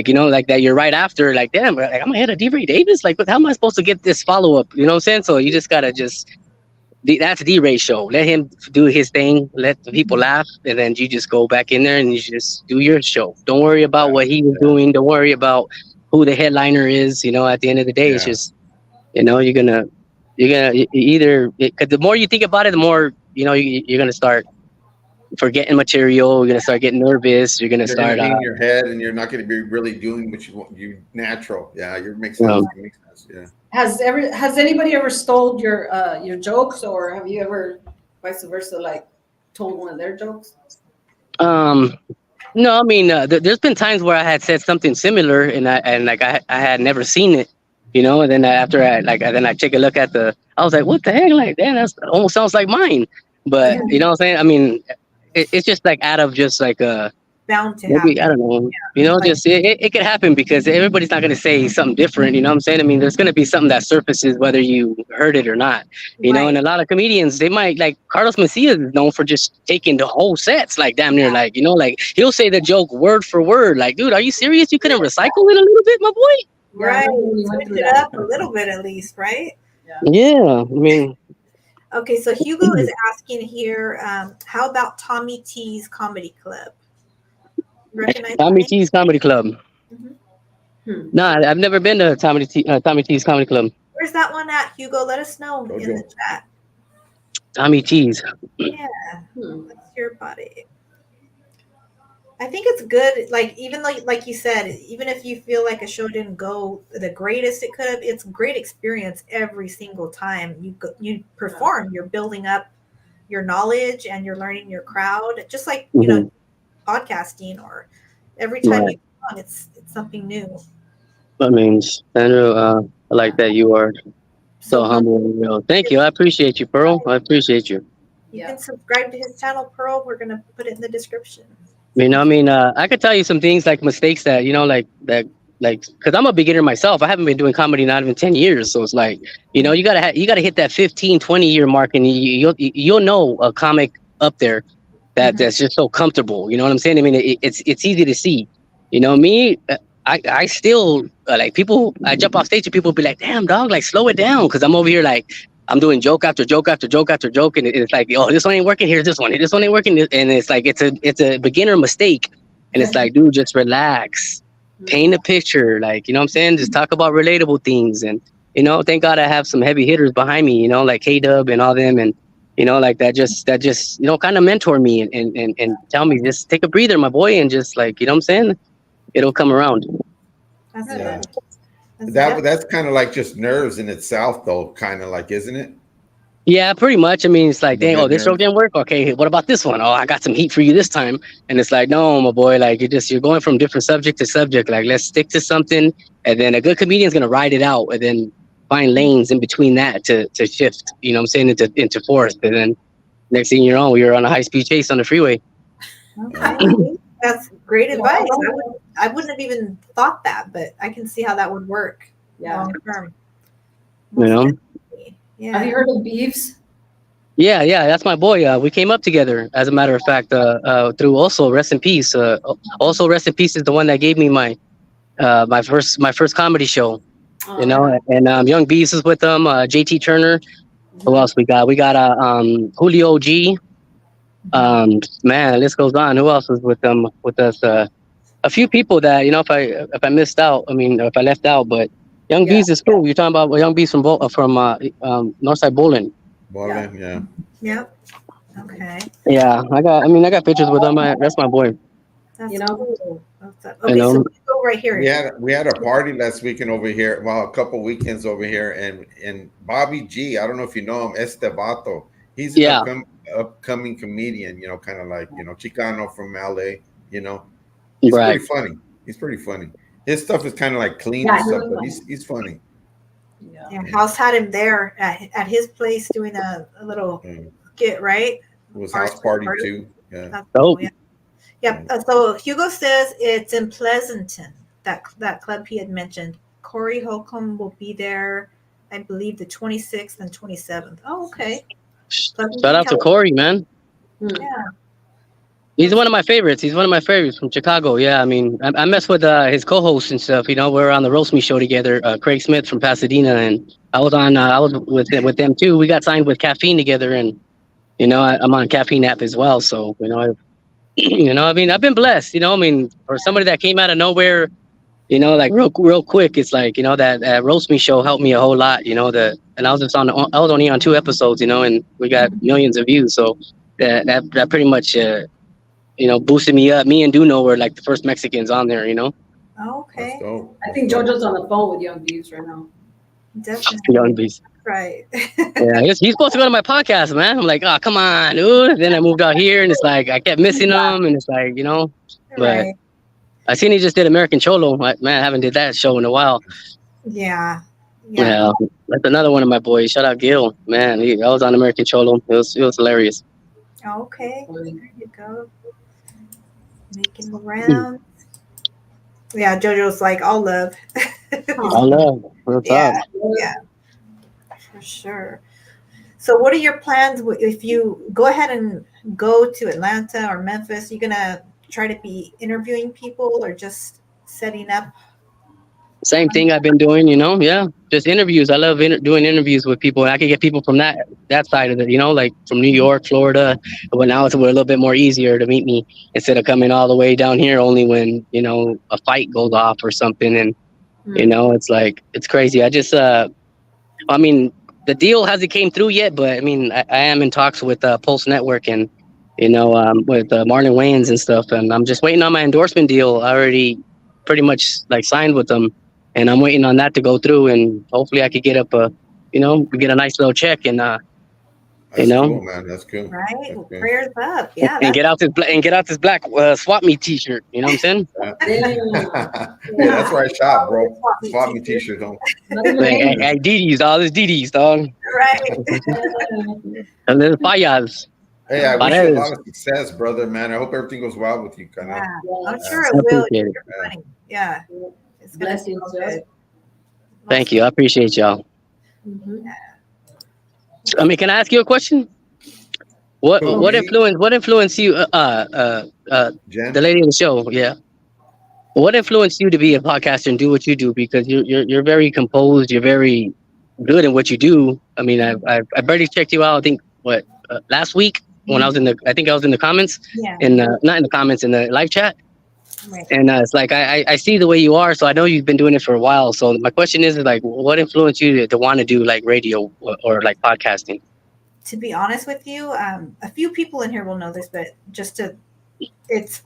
you know, like that you're right after, like, damn, like, I'm ahead of D. Ray Davis. Like, how am I supposed to get this follow up? You know what I'm saying? So you just gotta that's D. Ray show. Let him do his thing. Let the people laugh, and then you just go back in there and you just do your show. Don't worry about what he was doing. Don't worry about who the headliner is. You know, at the end of the day, it's just, you know, you're gonna either, because the more you think about it, the more, you know, you're gonna start forgetting material. You're gonna start getting nervous. You're gonna You're going start, to be in your head, and you're not going to be really doing what you want. You natural, yeah. You makes sense. um, It makes sense. Yeah. Has anybody ever stole your jokes, or have you ever vice versa, like told one of their jokes? um, no, I mean, there's been times where I had said something similar, and like I had never seen it, and then after then I take a look at I was like, what the heck, like, damn, that's almost sounds like mine, but you know what I'm saying? I mean, it's just like out of just like Bound to maybe I happen. don't know. Like, Just it could happen because everybody's not going to say something different. You know what I'm saying? I mean, there's going to be something that surfaces whether you heard it or not. right. And a lot of comedians they might like Carlos Mencia is known for just taking the whole sets like damn near like like he'll say the joke word for word. Like, dude, are you serious? You couldn't recycle it a little bit, my boy? Yeah, I Right. remember we went Switch through it that. up a little bit at least, right? Yeah, I mean, Okay, so Hugo is asking here, how about Tommy T's Comedy Club? Recognize Tommy Tommy? T's Comedy Club. Mhm. No, I've never been to Tommy T's Comedy Club. Where's that one at, Hugo? Let us know in the chat. Tommy T's. Yeah, Hmm. let's hear about it. I think it's good. Like, even though, like you said, even if you feel like a show didn't go the greatest it could have, it's a great experience every single time you perform. You're building up your knowledge and you're learning your crowd. Just like podcasting, or every time Right. you come on, it's something new. I mean, Andrew, I like that you are so humble and real. Thank you. I appreciate you, Pearl. I appreciate you. You can subscribe to his channel, Pearl. We're gonna put it in the description. I could tell you some things like mistakes that, because I'm a beginner myself. I haven't been doing comedy not even 10 years. So it's like, you gotta hit that 15, 20-year mark, and you'll know a comic up there that's just so comfortable. You know what I'm saying? I mean, it's easy to see. Me, I still like people. I jump off stage and people be like, "Damn, dog, like slow it down," because I'm over here like I'm doing joke after joke after joke after joke, and it's like, "Oh, this one ain't working. Here's this one. This one ain't working," and it's like it's a beginner mistake, and it's like, dude, just relax, paint a picture, like what I'm saying, just talk about relatable things, and thank God I have some heavy hitters behind me, like K-Dub and all them, and like that just kind of mentor me and tell me just take a breather, my boy, and just like what I'm saying. It'll come around. That's Yeah. good. That's kind of like just nerves in itself, though, kind of like, isn't it? Yeah, pretty much. I mean, it's like, dang, this joke didn't work. Okay, what about this one? Oh, I got some heat for you this time. And it's like, no, my boy, like you're going from different subject to subject. Like, let's stick to something, and then a good comedian's gonna ride it out, and then find lanes in between that to shift. You know what I'm saying, into fourth, and then next thing you know, you're on a high speed chase on the freeway. Okay. That's great advice. I wouldn't have even thought that, but I can see how that would work long term. Yeah. Have you heard of Beeves? Yeah, that's my boy. We came up together, as a matter of fact, through Also Rest in Peace. Also Rest in Peace is the one that gave me my first comedy show. And Young Bees is with them. JT Turner. Who else we got? We got Julio G. Man, list goes on. Who else was with us? A few people that if I missed out, if I left out, but Young Bees is cool. You're talking about Young Bees from Northside Bowling. Bowling, yeah. Yep. Okay. Yeah, I got pictures with him. That's my boy. That's cool. Okay, so we go right here. We had a party last weekend over here. Well, a couple weekends over here, and Bobby G. I don't know if you know him, Estebato. He's an upcoming comedian. Kind of like Chicano from LA. He's pretty funny. He's pretty funny. His stuff is kind of like clean and stuff, but he's funny. Yeah, House had him there at his place doing a little skit, right? It was House Party too. Yeah. Oh. Yeah. So Hugo says it's in Pleasanton, that club he had mentioned. Corey Holcomb will be there, I believe, the 26th and 27th. Oh, okay. Shout out to Corey, man. Yeah. He's one of my favorites. He's one of my favorites from Chicago. Yeah, I mess with his co-hosts and stuff. We're on the Roast Me show together. Craig Smith from Pasadena, and I was with them too. We got signed with Caffeine together, and I'm on Caffeine app as well. So I've been blessed. For somebody that came out of nowhere, like real quick. It's like that Roast Me show helped me a whole lot. And I was only on 2 episodes. And we got millions of views. So. that pretty much boosted me up. Me and Duno were like the first Mexicans on there. That's Okay. dope. I think JoJo's on the phone with Young Views right now. Definitely. Young Beast. Right. Yeah, he's supposed to go to my podcast, man. I'm like, oh, come on, dude. Then I moved out here, and it's like I kept missing him, and it's like, But Right. I seen he just did American Cholo. Man, I haven't did that show in a while. Yeah. Yeah, that's another one of my boys. Shout out Gil, man. I was on American Cholo. It was hilarious. Okay. There you go. Making the rounds. Yeah, JoJo's like all love. All love. Real talk. Yeah, for sure. So, what are your plans if you go ahead and go to Atlanta or Memphis? You gonna try to be interviewing people or just setting up? Same thing I've been doing, yeah, just interviews. I love doing interviews with people. I can get people from that side of it, like from New York, Florida. But now it's a little bit more easier to meet me instead of coming all the way down here only when, a fight goes off or something. And, it's like, it's crazy. I just, I mean, the deal hasn't came through yet, but I mean, I am in talks with Pulse Network and, with Marlon Wayans and stuff. And I'm just waiting on my endorsement deal. I already pretty much like signed with them. And I'm waiting on that to go through, and hopefully I could get up get a nice little check, and That's cool, man. That's cool. Right. That's cool. Prayers up. Yeah. and get out this black swap me T-shirt. You know what I'm saying? Yeah, that's where I shop, bro. Swap me t-shirt, don't. Hey, DD's, dog. This DD's, dog. Right. And then Payas. Hey, I wish you a lot of success, brother, man. I hope everything goes well with you, kind of. Yeah. I'm sure it will. Appreciate it. Yeah. It's gonna be Blessings, good. Thank you. I appreciate y'all. I mean, can I ask you a question? What influenced you? Jen? The lady in the show, yeah. What influenced you to be a podcaster and do what you do? Because you're very composed. You're very good in what you do. I mean, I barely checked you out. I think last week when I was in the comments, Yeah. not in the comments, in the live chat. Right. And it's like I see the way you are, so I know you've been doing it for a while. So my question is like, what influenced you to want to do like radio or like podcasting? To be honest with you, a few people in here will know this, but it's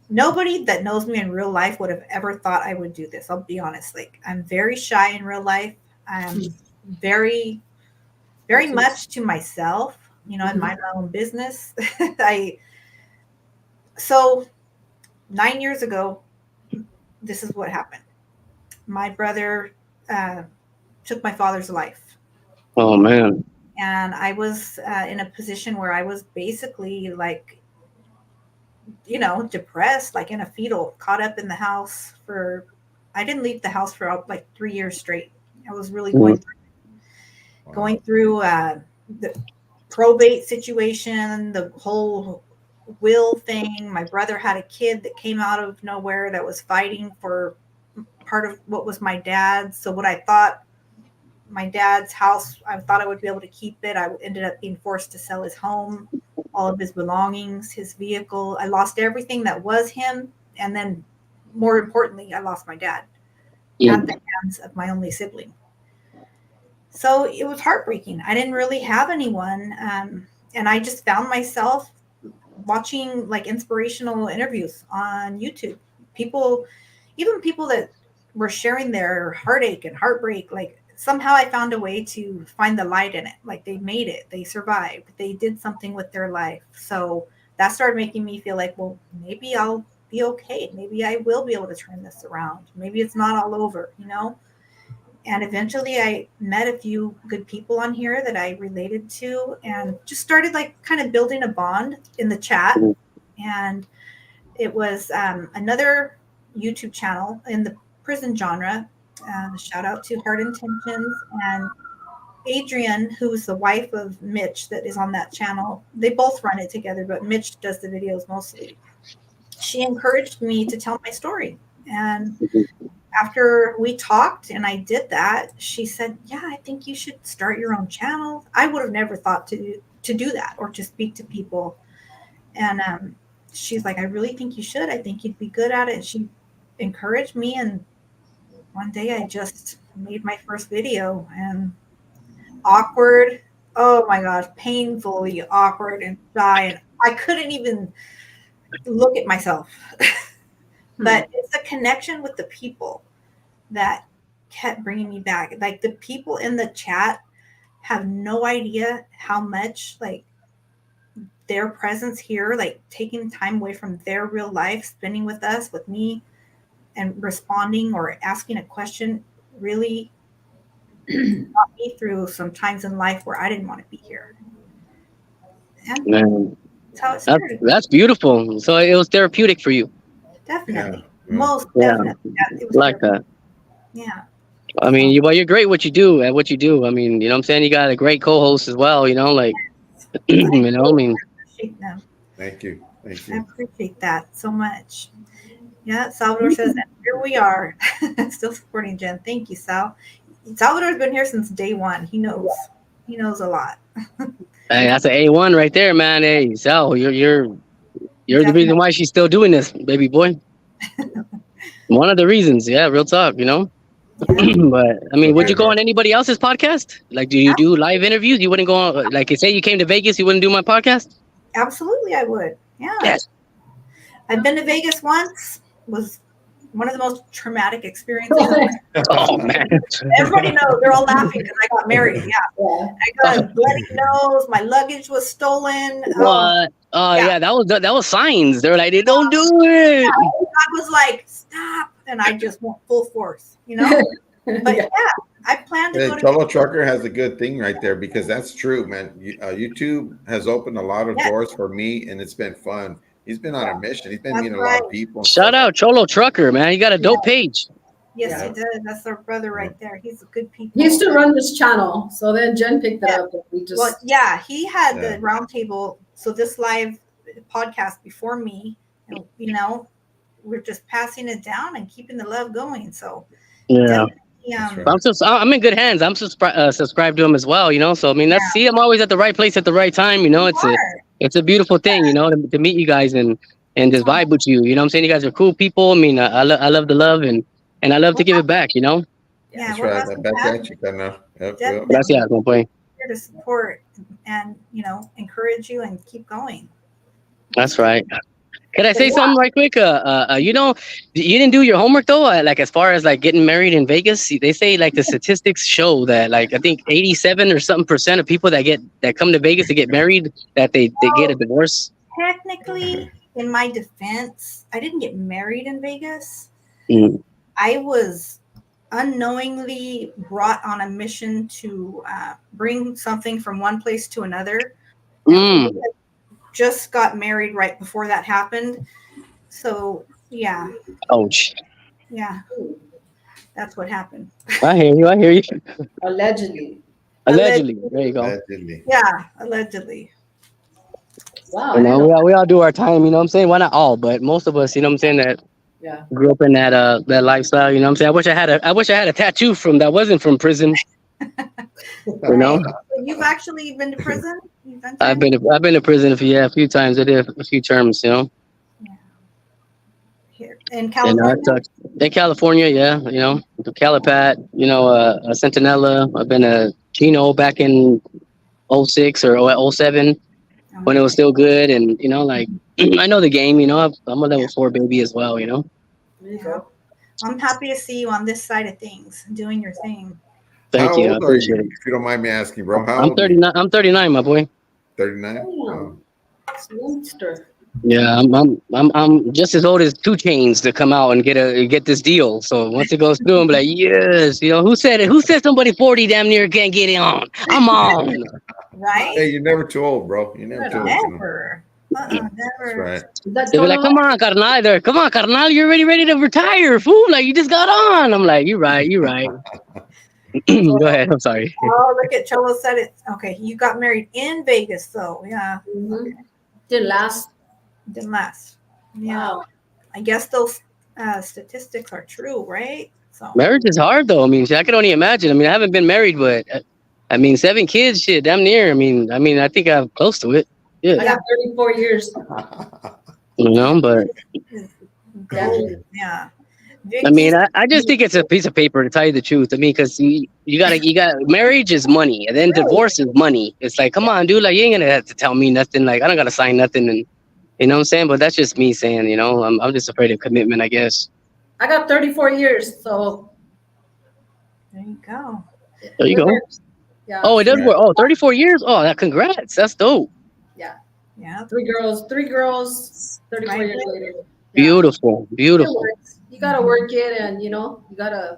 nobody that knows me in real life would have ever thought I would do this. I'll be honest. Like, I'm very shy in real life. I'm very, very much to myself. I mind my own business. So 9 years ago, this is what happened. My brother took my father's life. Oh, man. And I was in a position where I was basically like, depressed, like in a fetal, caught up in the house I didn't leave the house for like 3 years straight. I was really going through the probate situation, the whole will thing. My brother had a kid that came out of nowhere that was fighting for part of what was my dad's. So what I thought my dad's house, I thought I would be able to keep it. I ended up being forced to sell his home, all of his belongings, his vehicle. I lost everything that was him. And then more importantly, I lost my dad at the hands of my only sibling. So it was heartbreaking. I didn't really have anyone. And I just found myself watching like inspirational interviews on YouTube. Even people that were sharing their heartache and heartbreak, like somehow I found a way to find the light in it. Like they made it, they survived, they did something with their life. So that started making me feel like, well, maybe I'll be okay. Maybe I will be able to turn this around. Maybe it's not all over, And eventually I met a few good people on here that I related to and just started like kind of building a bond in the chat. And it was another YouTube channel in the prison genre. Shout out to Heart Intentions and Adrian, who's the wife of Mitch that is on that channel. They both run it together, but Mitch does the videos mostly. She encouraged me to tell my story. And after we talked and I did that, she said, yeah, I think you should start your own channel. I would have never thought to do that or to speak to people. And she's like, I really think you should. I think you'd be good at it. And she encouraged me. And one day I just made my first video and awkward. oh my gosh, painfully awkward and shy, and I couldn't even look at myself. But it's a connection with the people that kept bringing me back. Like the people in the chat have no idea how much like their presence here, like taking time away from their real life, spending with us, with me, and responding or asking a question really got me through some times in life where I didn't want to be here. And Man, that's how it started. that's beautiful. So it was therapeutic for you. Definitely. Yeah. Most Yeah. definitely. Yeah, it was Like therapeutic. that. Yeah. I mean, you're great what you do at what you do. I mean, you know what I'm saying? You got a great co-host as well, you know, like, you know, I mean, Appreciate them. Thank you. Thank I you. appreciate that so much. Yeah, Salvador says, and here we are, still supporting Jen. Thank you, Sal. Salvador's been here since day one. He knows. He knows a lot. hey, that's an A1 right there, man. Hey, Sal, you're the Definitely. reason why she's still doing this, baby boy. One of the reasons, yeah, real talk, you know. Yeah, But I mean, would Okay, you go man. on anybody else's podcast? Like, do you do live interviews? You wouldn't go on, like, say you came to Vegas, you wouldn't do my podcast? absolutely, I would. Yeah. Yes. I've been to Vegas once. Was one of the most traumatic experiences. Oh man. Everybody knows. They're all laughing because I got married. Yeah. Yeah. I got a bloody nose. My luggage was stolen. What? Oh yeah. yeah, that was signs. They were like, they don't do it. I was like, stop. And I just went full force, you know? But yeah, I plan to go to Cholo Trucker has a good thing right there because that's true, man. YouTube has opened a lot of doors for me, and it's been fun. He's been on a mission. He's been meeting a lot of people. Shout out Cholo Trucker, man. You got a dope page. Yes, Yeah. he does. That's our brother right there. He's a good people. He used to run this channel, so then Jen picked it up. And we just Well, yeah, he had the roundtable. So this live podcast before me, and, you know, we're just passing it down and keeping the love going. So Yeah. That's right. I'm in good hands. I'm subscribed to him as well, you know. So I mean, I'm always at the right place at the right time, you know. It's a beautiful thing, you know, to meet you guys and just vibe with you. You know what I'm saying? You guys are cool people. I mean, I love the love and I love to give it back, you know. Yeah, That's right. Back at you, Kana. Yep. That's no point. Here to support and, you know, encourage you and keep going. That's right. Can I say something right quick? You know, you didn't do your homework though. Like as far as like getting married in Vegas, they say like the statistics show that like I think 87 or something % of people that come to Vegas to get married that they get a divorce. Technically, in my defense, I didn't get married in Vegas. Mm. I was unknowingly brought on a mission to bring something from one place to another. Just got married right before that happened. So, yeah. Ouch. Yeah. That's what happened. I hear you. allegedly. There you go. Allegedly. Yeah, allegedly. Wow. You know, we all do our time, you know what I'm saying? Well, not all, but most of us, you know what I'm saying, that grew up in that lifestyle, you know what I'm saying? I wish I had a tattoo that wasn't from prison. You know? You've actually been to prison? I've been to prison a few times. I did a few terms, you know. Yeah. Here in California. In California, yeah, you know, Calipat, you know, Centinela. I've been to Chino back in 06 or 07 when it was still good, and you know, like I know the game. You know, I'm a level 4 baby as well. You know. There you go. I'm happy to see you on this side of things, doing your thing. Thank you. How old are you? If you don't mind me asking, bro. I'm 39. I'm 39, my boy. 39. Youngster. Yeah, I'm just as old as 2 Chainz to come out and get this deal. So once it goes through, I'm like, yes. You know, who said it? Who said somebody 40 damn near can't get it on? I'm on. Right? Hey, you're never too old, bro. You're never too old. Never. Never. Never. That's right. They be like, come on, carnal. Come on, carnal. You're ready to retire, fool. Like, you just got on. I'm like, you're right. Go ahead. I'm sorry. Oh, look at Cholo said it. Okay, you got married in Vegas, though. Yeah. Mm-hmm. Okay. Didn't last. Didn't last. Yeah. Wow. I guess those statistics are true, right? So Marriage is hard, though. I mean, I can only imagine. I mean, I haven't been married, but I mean, 7 kids, shit, damn near. I mean, I think I'm close to it. Yeah. I got 34 years. You know, but yeah. I mean, I just think it's a piece of paper, to tell you the truth. I mean, because you got marriage is money, and then Really? divorce is money. It's like, come on, dude, like you ain't gonna have to tell me nothing. Like I don't gotta sign nothing, and you know what I'm saying. But that's just me saying, I'm just afraid of commitment, I guess. I got 34 years, so There you go. There you it go. works. Yeah. Oh, it does Yeah. work. Oh, 34 years. Oh, that congrats. That's dope. Yeah. Three girls, 34 Right. years later. Yeah. Beautiful, It beautiful. works. You gotta work it, and you gotta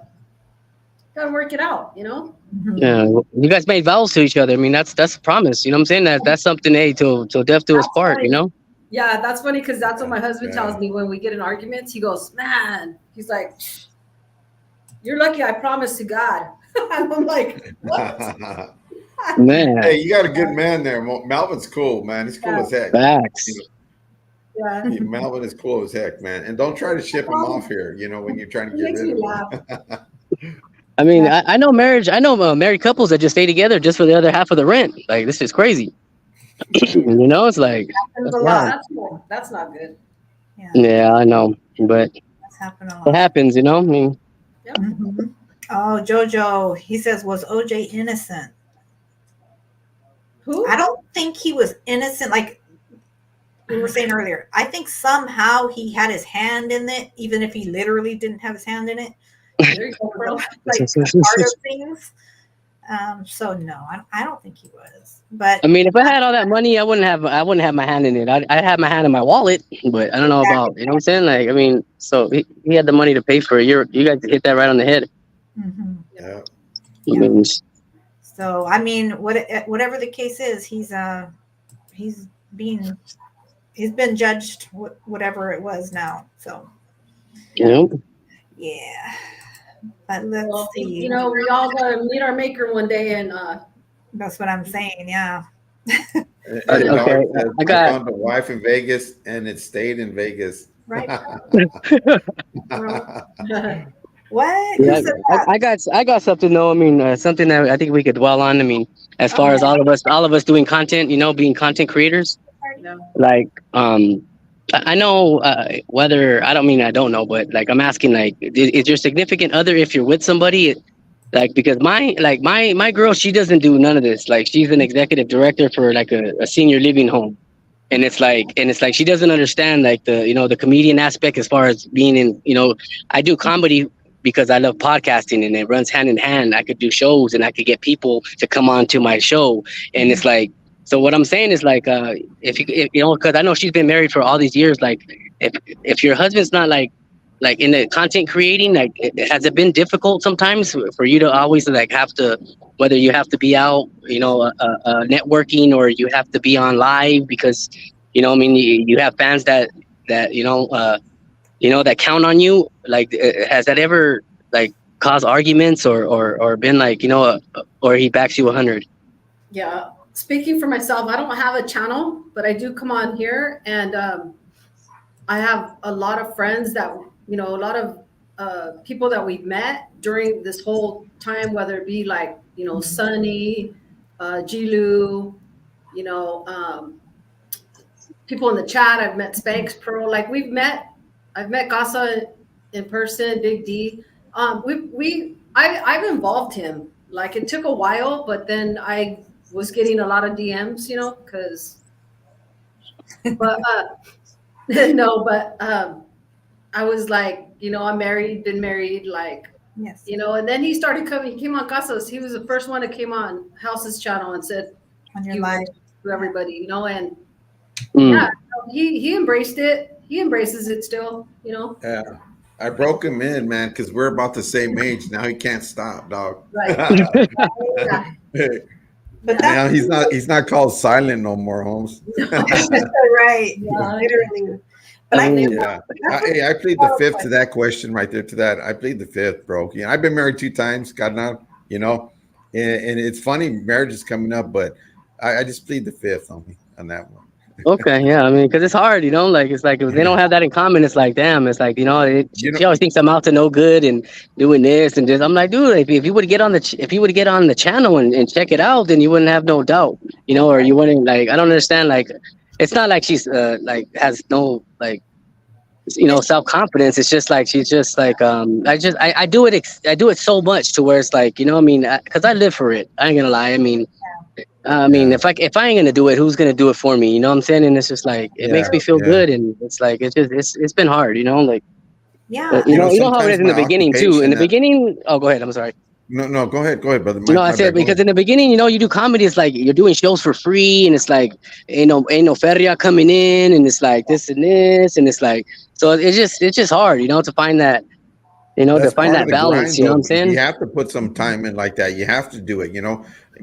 work it out. Mhm. Yeah, you guys made vows to each other. I mean, that's a promise. You know what I'm saying? That's something. Hey, till death do us That's part. funny. You know. Yeah, that's funny because that's what my husband Yeah. tells me when we get in arguments. He goes, "Man," he's like, "You're lucky I promised to God." And I'm like, "What?" Man, Hey, you got a good man there. Malvin's cool, man. He's cool as heck. facts. Yeah, Malvin is cool as heck, man. And don't try to ship him off here, when you're trying to it get makes rid me of him. laugh. I mean, I know marriage. I know married couples that just stay together just for the other half of the rent. Like this is crazy. It's like Happens that's a lot. wild. That's not good. Yeah. Yeah, I know, but That's happened a it lot. happens. I mean, Mhm. Oh, Jojo, he says, was OJ innocent? Who? I don't think he was innocent. Like we were saying earlier, I think somehow he had his hand in it, even if he literally didn't have his hand in it. There you go, bro. Like a part of things. So no, I don't think he was. But I mean, if I had all that money, I wouldn't have my hand in it. I'd have my hand in my wallet, but I don't know about, you know what I'm saying? Like, I mean, so he had the money to pay for it. You guys hit that right on the head. Mhm. Yeah. I mean, So I mean, whatever the case is, he's been judged whatever it was now. So you know, yeah, but let's Well, see. we all gotta meet our maker one day, and That's what I'm saying. Yeah. And Okay, it always says, I got- I found a wife in Vegas, and it stayed in Vegas. Right. well, What? Who yeah, said that? I got something though. I mean, something that I think we could dwell on. I mean, as far as all of us doing content, being content creators. Like, I know whether I don't know, but like I'm asking, like, is your significant other, if you're with somebody, like, because my girl, she doesn't do none of this. Like, she's an executive director for like a senior living home, and it's like she doesn't understand like the comedian aspect as far as being in. I do comedy because I love podcasting, and it runs hand in hand. I could do shows, and I could get people to come on to my show, and it's like. So what I'm saying is like, if because I know she's been married for all these years. Like, if your husband's not like in the content creating, like, has it been difficult sometimes for you to always like have to, whether you have to be out, networking, or you have to be on live because, I mean, you have fans that that count on you. Like, has that ever like caused arguments or been like, or he backs you 100? yeah. Speaking for myself, I don't have a channel, but I do come on here, and I have a lot of friends that a lot of people that we've met during this whole time, whether it be like Sunny, Jilu, people in the chat. I've met Spanx Pro. Like I've met Gasa in person, Big D. I've involved him. Like, it took a while, but then I was getting a lot of DMs, because, but no, but I was like, I'm married, been married, like, Yes. and then he started coming. He came on Casas. He was the first one that came on House's channel and said On your live. to everybody, and Mm. yeah, he embraced it. He embraces it still, Yeah. I broke him in, man, because we're about the same age. Now he can't stop, dog. Right. Yeah. But Now that's he's not called silent no more, Holmes. right. Yeah. Literally. But Yeah. I plead the fifth to that question right there. To that, I plead the fifth, bro. I've been married 2 times, God now, and it's funny, marriage is coming up, but I just plead the fifth on that one. Okay, yeah, I mean, because it's hard, like, it's like if they don't have that in common, it's like, damn, it's like, she always thinks I'm out to no good and doing this and this. I'm like, dude, if you would get on the channel and check it out, then you wouldn't have no doubt, or you wouldn't, like, I don't understand, like, it's not like she's like has no, like, self-confidence. It's just like she's just like I do it I do it so much to where it's like, I mean, because I live for it. I ain't gonna lie. I mean, Yeah. if I ain't gonna do it, who's gonna do it for me? You know what I'm saying? And it's just like it makes Yeah. me feel Yeah. good, and it's like it's been hard, like. Yeah. But you And know how it is Sometimes in my the beginning too. In occupation the that beginning, oh, go ahead. I'm sorry. no, go ahead, brother. I My said bad. Go because ahead. in the beginning, you do comedy. It's like you're doing shows for free, and it's like ain't no feria coming in, and it's like this and this, and it's like so it's just hard, to find that, to That's find part of that the balance. grind, You know what I'm though. You saying? have to put some time in like that. You have to do it.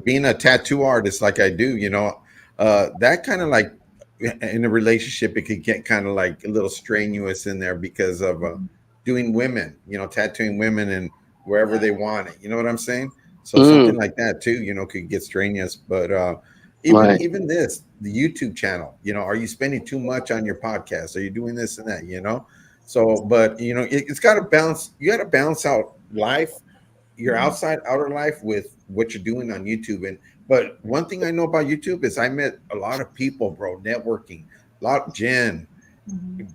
Being a tattoo artist like I do, that kind of like in a relationship, it could get kind of like a little strenuous in there because of doing women, tattooing women and wherever they want it. You know what I'm saying? So something Mm, like that too, could get strenuous. But right. even this, the YouTube channel, are you spending too much on your podcast? Are you doing this and that? So, but it's got to balance. You got to balance out life, your outer life, with what you're doing on YouTube. But one thing I know about YouTube is I met a lot of people, bro, networking. Jen,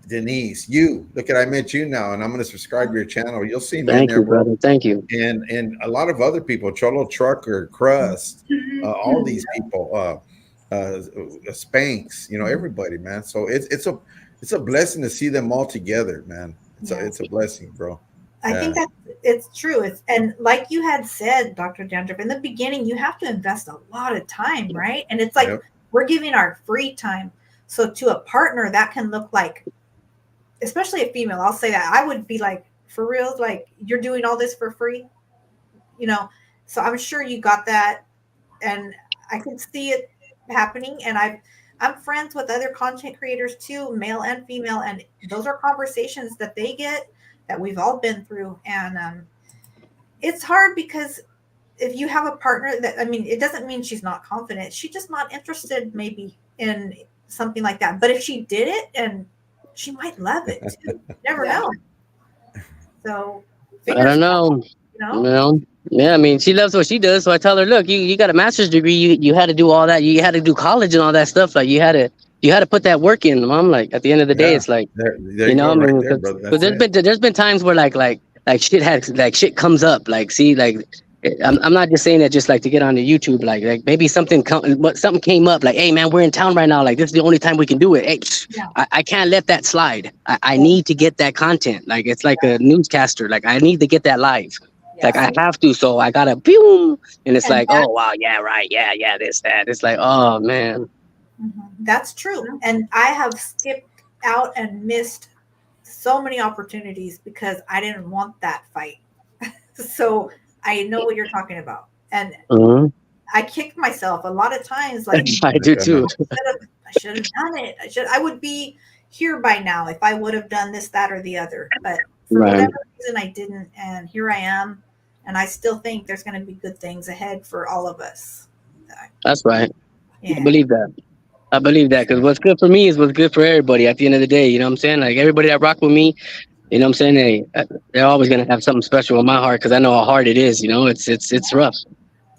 Denise, you look at I met you now, and I'm going to subscribe to your channel. You'll see me in Thank there, you, bro. brother. Thank you. And a lot of other people, Cholo Trucker, Crust, all these people, Spanx, everybody, man. So it's a blessing to see them all together, man. yeah. It's a blessing, bro. I think Yeah. that it's true. And like you had said, Dr. Dandruff, in the beginning, you have to invest a lot of time, right? And it's like Yep. we're giving our free time. So to a partner, that can look like, especially a female, I'll say that I would be like, for real, like you're doing all this for free, you know? So I'm sure you got that. And I can see it happening. And I'm friends with other content creators too, male and female. And those are conversations that they get that we've all been through. And it's hard because if you have a partner that, I mean, it doesn't mean she's not confident. She's just not interested maybe in something like that. But if she did it, and she might love it too. You never Yeah. know. So I fingers don't crossed, know. you know? Yeah, I mean, she loves what she does. So I tell her, look, you got a master's degree. You had to do all that. You had to do college and all that stuff. Like you had to put that work in. I'm like, at the end of the day, Yeah. it's like, There you I go, right mean, there, because brother. That's there's it. been times where shit comes up. Like, see, like I'm not just saying that just like to get on the YouTube. Like maybe something came up. Like, hey man, we're in town right now. Like this is the only time we can do it. Hey, Yeah. I can't let that slide. I need to get that content. Like it's like a newscaster. Like I need to get that live. Like I Yeah. have to, so I gotta boom. And it's And like, oh wow, yeah, right, yeah, this, that. It's like, oh man. that's true. And I have skipped out and missed so many opportunities because I didn't want that fight. So I know what you're talking about. And Mhm. I kicked myself a lot of times, like I do too. I should have done it. I would be here by now if I would have done this, that, or the other. But for Right. whatever reason I didn't, and here I am. And I still think there's gonna be good things ahead for all of us. That's right. I Yeah. believe that. I believe that because what's good for me is what's good for everybody at the end of the day. You know what I'm saying? Like everybody that rock with me, you know what I'm saying? They're always gonna have something special in my heart because I know how hard it is. It's rough.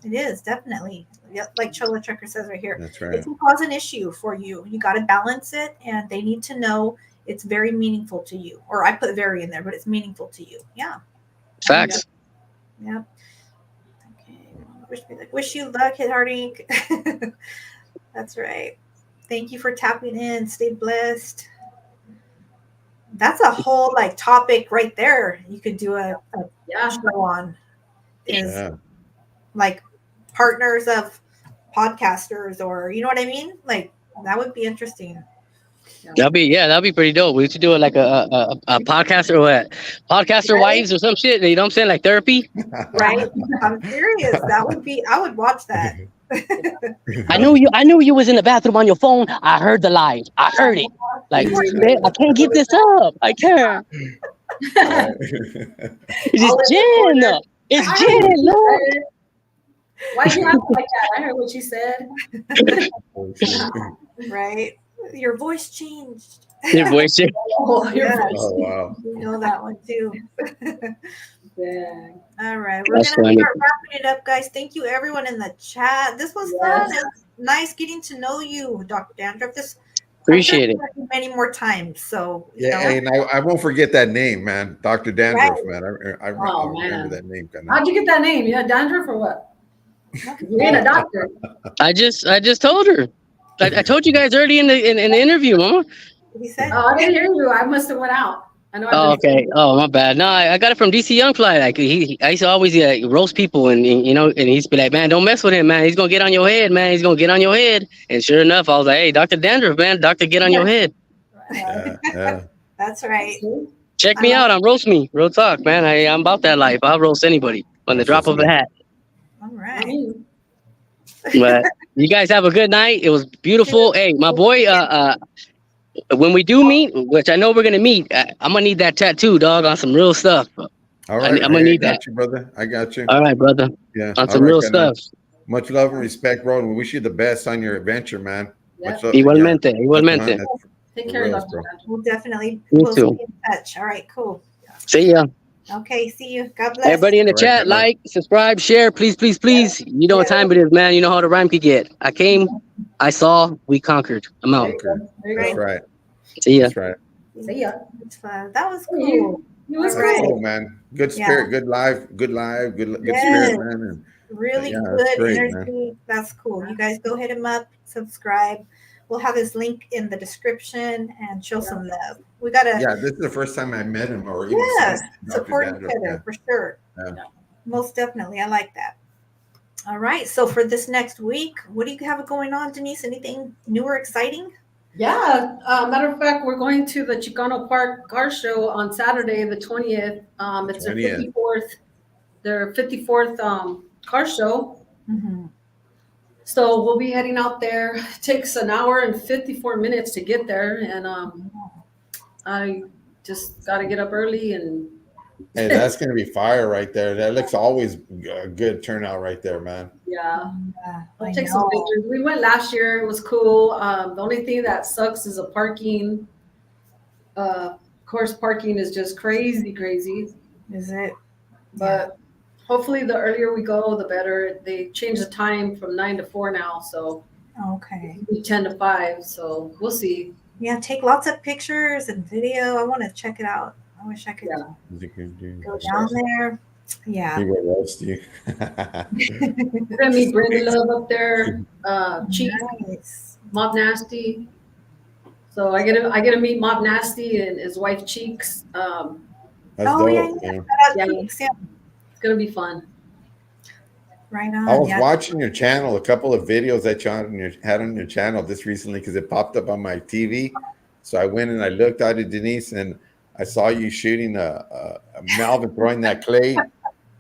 It is definitely. Yep, like Chola Checker says right here. That's It right. can cause an issue for you. You got to balance it, and they need to know it's very meaningful to you. Or I put very in there, but it's meaningful to you. Yeah. Facts. Yeah. Okay. Wish you luck, Hit Heartache. That's right. Thank you for tapping in. Stay blessed. That's a whole like topic right there. You could do a Yeah. show on. Is Yeah. like partners of podcasters, or you know what I mean? Like that would be interesting. That'll be pretty dope. We should do it like a podcaster, what? Podcaster wives or some shit. You know what I'm saying? Like therapy. Right? I'm serious. That would be. I would watch that. I knew you was in the bathroom on your phone. I heard the live. I heard it. Like, babe, I can't give this up. I can't. It's Jen. It's Jen. Look. Why'd you have it like that? I heard what you said. Right? Your voice changed. Your voice. Oh, your Yeah. voice. Oh wow. You know that one too. Yeah. All right. We're That's going to funny. start wrapping it up, guys. Thank you, everyone in the chat. This was fun. Yes. It was nice getting to know you, Dr. Dandruff. Appreciate it. many more times. So you Yeah, know, and I won't forget that name, man. Dr. Dandruff, right? man. I Oh remember man, that name kind of. how'd you get that name? You had dandruff or what? You ain't a doctor. I just told her. I told you guys already in the interview, Mama. He said, Oh, I didn't hear you. I must have went out. I know I've Oh, been okay. saying Oh, my bad. No, I got it from DC Young Fly. Like I used to always roast people, and you know, and he'd be like, "Man, don't mess with him, man. He's gonna get on your head, man. He's gonna get on your head." And sure enough, I was like, "Hey, Doctor Dandruff, man, Doctor, get on your head. Yeah, yeah. that's right. it. Check I me love out on roast me, real talk, man. I'm about that life. I'll roast anybody on the That's drop what's of a up. hat." All I right. mean, But you guys have a good night. It was beautiful. Hey, my boy. When we do meet, which I know we're gonna meet, I'm gonna need that tattoo, dog, on some real stuff. All I'm right. gonna Hey, I need that. got you, brother. I got you. All right, brother. Yeah. On All some right, real Kana. stuff. Much love and respect, bro. And we wish you the best on your adventure, man. yeah. Much love. Yeah. Igualmente, That's, igualmente. that's Take for care, reals, Dr. bro. Sandra. We'll definitely You we'll stay too. in touch. All right, cool. See ya. Okay, see you. God bless. Everybody in the All right, chat, Kana. like, subscribe, share, please, please, please. You know what time it is, man. You know how the rhyme could get. I came, I saw, we conquered. I'm There out. you go. There you That's go. right. See ya. That's right. See ya. That was Hey, cool. you was All That's right. cool, man. Good Yeah. spirit, good live, good good Yes. spirit, man. And Really yeah, that's good great, man. energy. That's cool. You guys go hit him up, subscribe. We'll have his link in the description and show some love. We gotta Yeah, this is the first time I met him or even yes, seen Dr. support each Dandruff. other Yeah. for sure. Yeah. Most definitely. I like that. All right. So for this next week, what do you have going on, Denise? Anything new or exciting? Yeah. Matter of fact, we're going to the Chicano Park Car Show on Saturday, the 20th. It's their 20th. 54th car show. Mm-hmm. So we'll be heading out there. It takes an hour and 54 minutes to get there, and I just got to get up early and. Hey, that's gonna be fire right there. That looks always a good turnout right there, man. Yeah. I I'll take some know. pictures. We went last year. It was cool. The only thing that sucks is the parking. Of course, parking is just crazy. Is it? But hopefully, the earlier we go, the better. They changed the time from 9 to 4 now, so Okay. it'll be 10 to 5. So we'll see. Yeah, take lots of pictures and video. I want to check it out. I wish I could go down there. Yeah. He will roast you. We're gonna meet Brenda Love up there. Chief Nice. Mob Nasty. So I get to meet Mob Nasty and his wife Cheeks. That's Oh, yeah, dope. yeah. Man. Yeah. Cheeks, yeah. It's gonna be fun. Right on. I was yeah. watching your channel, a couple of videos that you had on your channel just recently because it popped up on my TV. So I went and I looked at it, Denise, and I saw you shooting a Malvin throwing that clay.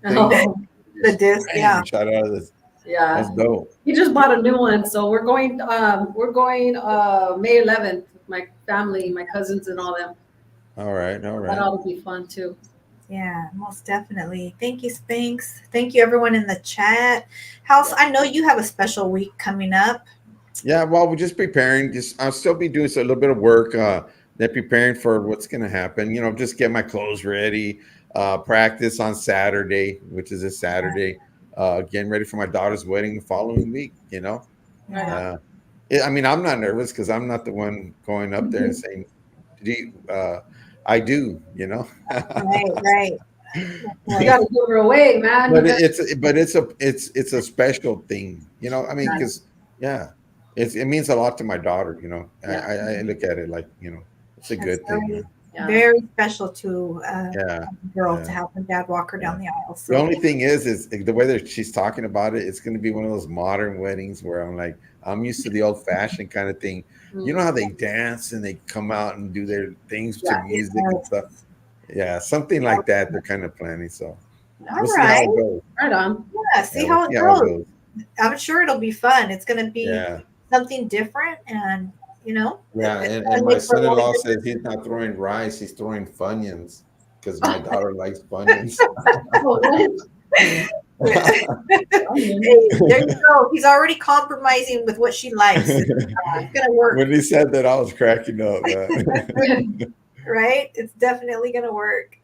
Oh, The disc, yeah. You shot out of this. yeah. That's dope. He just bought a new one, so we're going May 11th with my family, my cousins, and all them. All right. That ought to be fun too. Yeah, most definitely. Thank you, Spinks. Thank you, everyone in the chat. House, I know you have a special week coming up. Yeah, well, we're just preparing. I'll still be doing a little bit of work. They're preparing for what's going to happen. You know, just get my clothes ready. Practice on Saturday, which is a Saturday. Getting ready for my daughter's wedding the following week. You know, Yeah. I mean, I'm not nervous because I'm not the one going up there and saying, I do. You know, Right. You got to give her away, man. but it's a special thing. You know, I mean, because it means a lot to my daughter. You know, I look at it like, you know, it's a good thing. Man. Yeah. Very special to a girl Yeah. to help her dad walk her down the aisle. So The only thing is the way that she's talking about it, it's going to be one of those modern weddings where I'm like, I'm used to the old fashioned kind of thing. You know how they dance and they come out and do their things to music and stuff. Yeah, something like that. They're kind of planning. So all see how right. it goes. Right on. Yeah, see Yeah, how we'll it see how goes. I'm sure it'll be fun. It's going to be Yeah. something different, and you know. Yeah, and my son-in-law says he's not throwing rice, he's throwing Funyuns because my daughter likes Funyuns. Hey, there you go. He's already compromising with what she likes. It's gonna work. When he said that, I was cracking up. Right? It's definitely gonna work.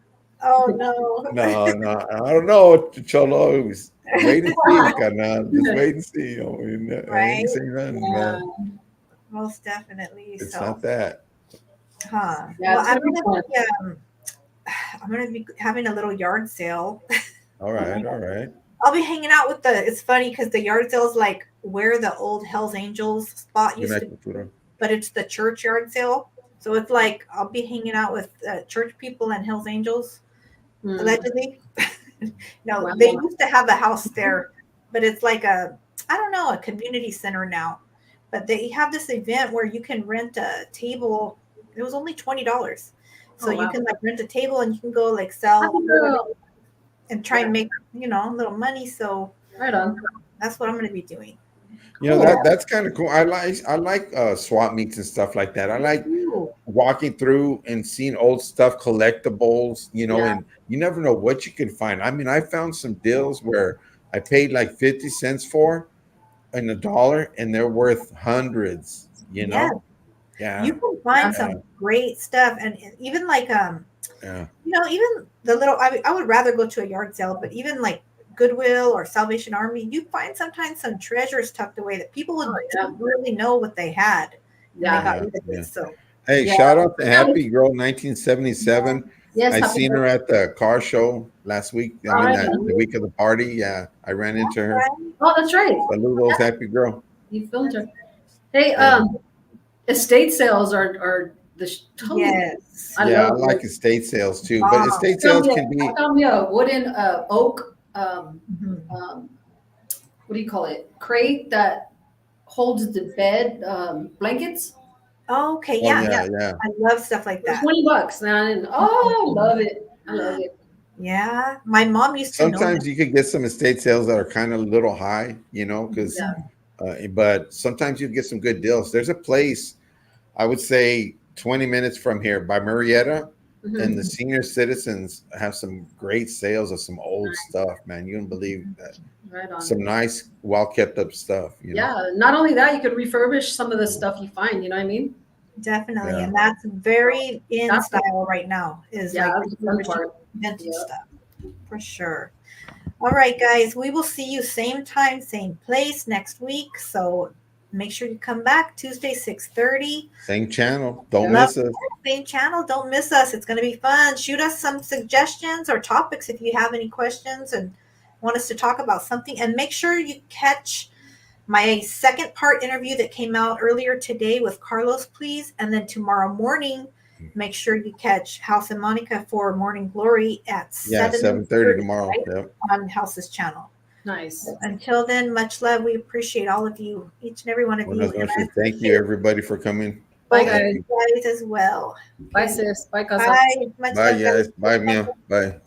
Oh no. No, I don't know, Cholo. Wait and see, carnal. Just wait and see. I ain't saying nothing, man. Most definitely. It's So, not that. huh? Yeah, Well, it's gonna be fun. I'm gonna be having a little yard sale. All right, all right. I'll be hanging out with the. It's funny because the yard sale is like where the old Hell's Angels spot Good used night, to be, computer. but it's the church yard sale. So it's like I'll be hanging out with church people and Hell's Angels Hmm. allegedly. No, Wow. they used to have a house there, but it's like I don't know, a community center now. But they have this event where you can rent a table. It was only $20. So Oh, you wow. can like rent a table and you can go like sell Happy girl. and try Yeah. and make, a little money. So Right on. that's what I'm going to be doing. You know, Cool. that's kind of cool. I like swap meets and stuff like that. I like Ooh, walking through and seeing old stuff, collectibles, Yeah. and you never know what you can find. I mean, I found some deals where I paid like 50 cents for and $1, and they're worth hundreds, yes. You Yeah. can find Yeah. some great stuff. And even like, Yeah. even the little, I would rather go to a yard sale, but even like Goodwill or Salvation Army, you find sometimes some treasures tucked away that people would Oh, yeah. didn't really know what they had. And they Yeah. got Yeah, rid of yeah. it. So, Hey, Yeah. shout out to Happy Girl 1977. Yes. I Happy seen her birthday. at the car show last week. I All mean, right. the week of the party. Yeah, I ran into her. right? Oh, that's right. Saludos, Happy Girl. You filmed her. Hey, Yeah. estate sales are totally. Yes. I Yeah, I love it. like estate sales too, but Wow. estate sales can I be. found me a wooden oak Mhm. what do you call it? Crate that holds the bed blankets. Okay. Oh Yeah. yeah, Yeah. yeah. I love stuff like that. $20, man. Oh, I love it. I love it. Yeah. My mom used to know Sometimes you could get some estate sales that are kind of a little high, because. But sometimes you get some good deals. There's a place, I would say 20 minutes from here by Murrieta, Mhm. and the senior citizens have some great sales of some old stuff, man. You don't believe that. Right on. Some nice, well kept up stuff, Yeah. Not only that, you could refurbish some of the stuff you find. You know what I mean? definitely, Yeah. and that's very in That's the- style right now. Is Yeah, like that's the fun refurbishing part. vintage Yeah. stuff for sure. All right, guys, we will see you same time, same place next week. So make sure you come back Tuesday 6:30. Same channel. Don't Love miss us. Same channel. Don't miss us. It's going to be fun. Shoot us some suggestions or topics if you have any questions and want us to talk about something. And make sure you catch my second part interview that came out earlier today with Carlos, please. And then tomorrow morning, make sure you catch House and Monica for Morning Glory at Yeah, 7:30 tomorrow. right, Yep. on House's channel. Nice. Until then, much love. We appreciate all of you, each and every one of Buenas you. And noches. Thank you, everybody, for coming. Bye, both of guys. you guys as well. Bye, sis. Bye, Casa. Bye. Much Bye, love, guys. Bye, Mia. Bye.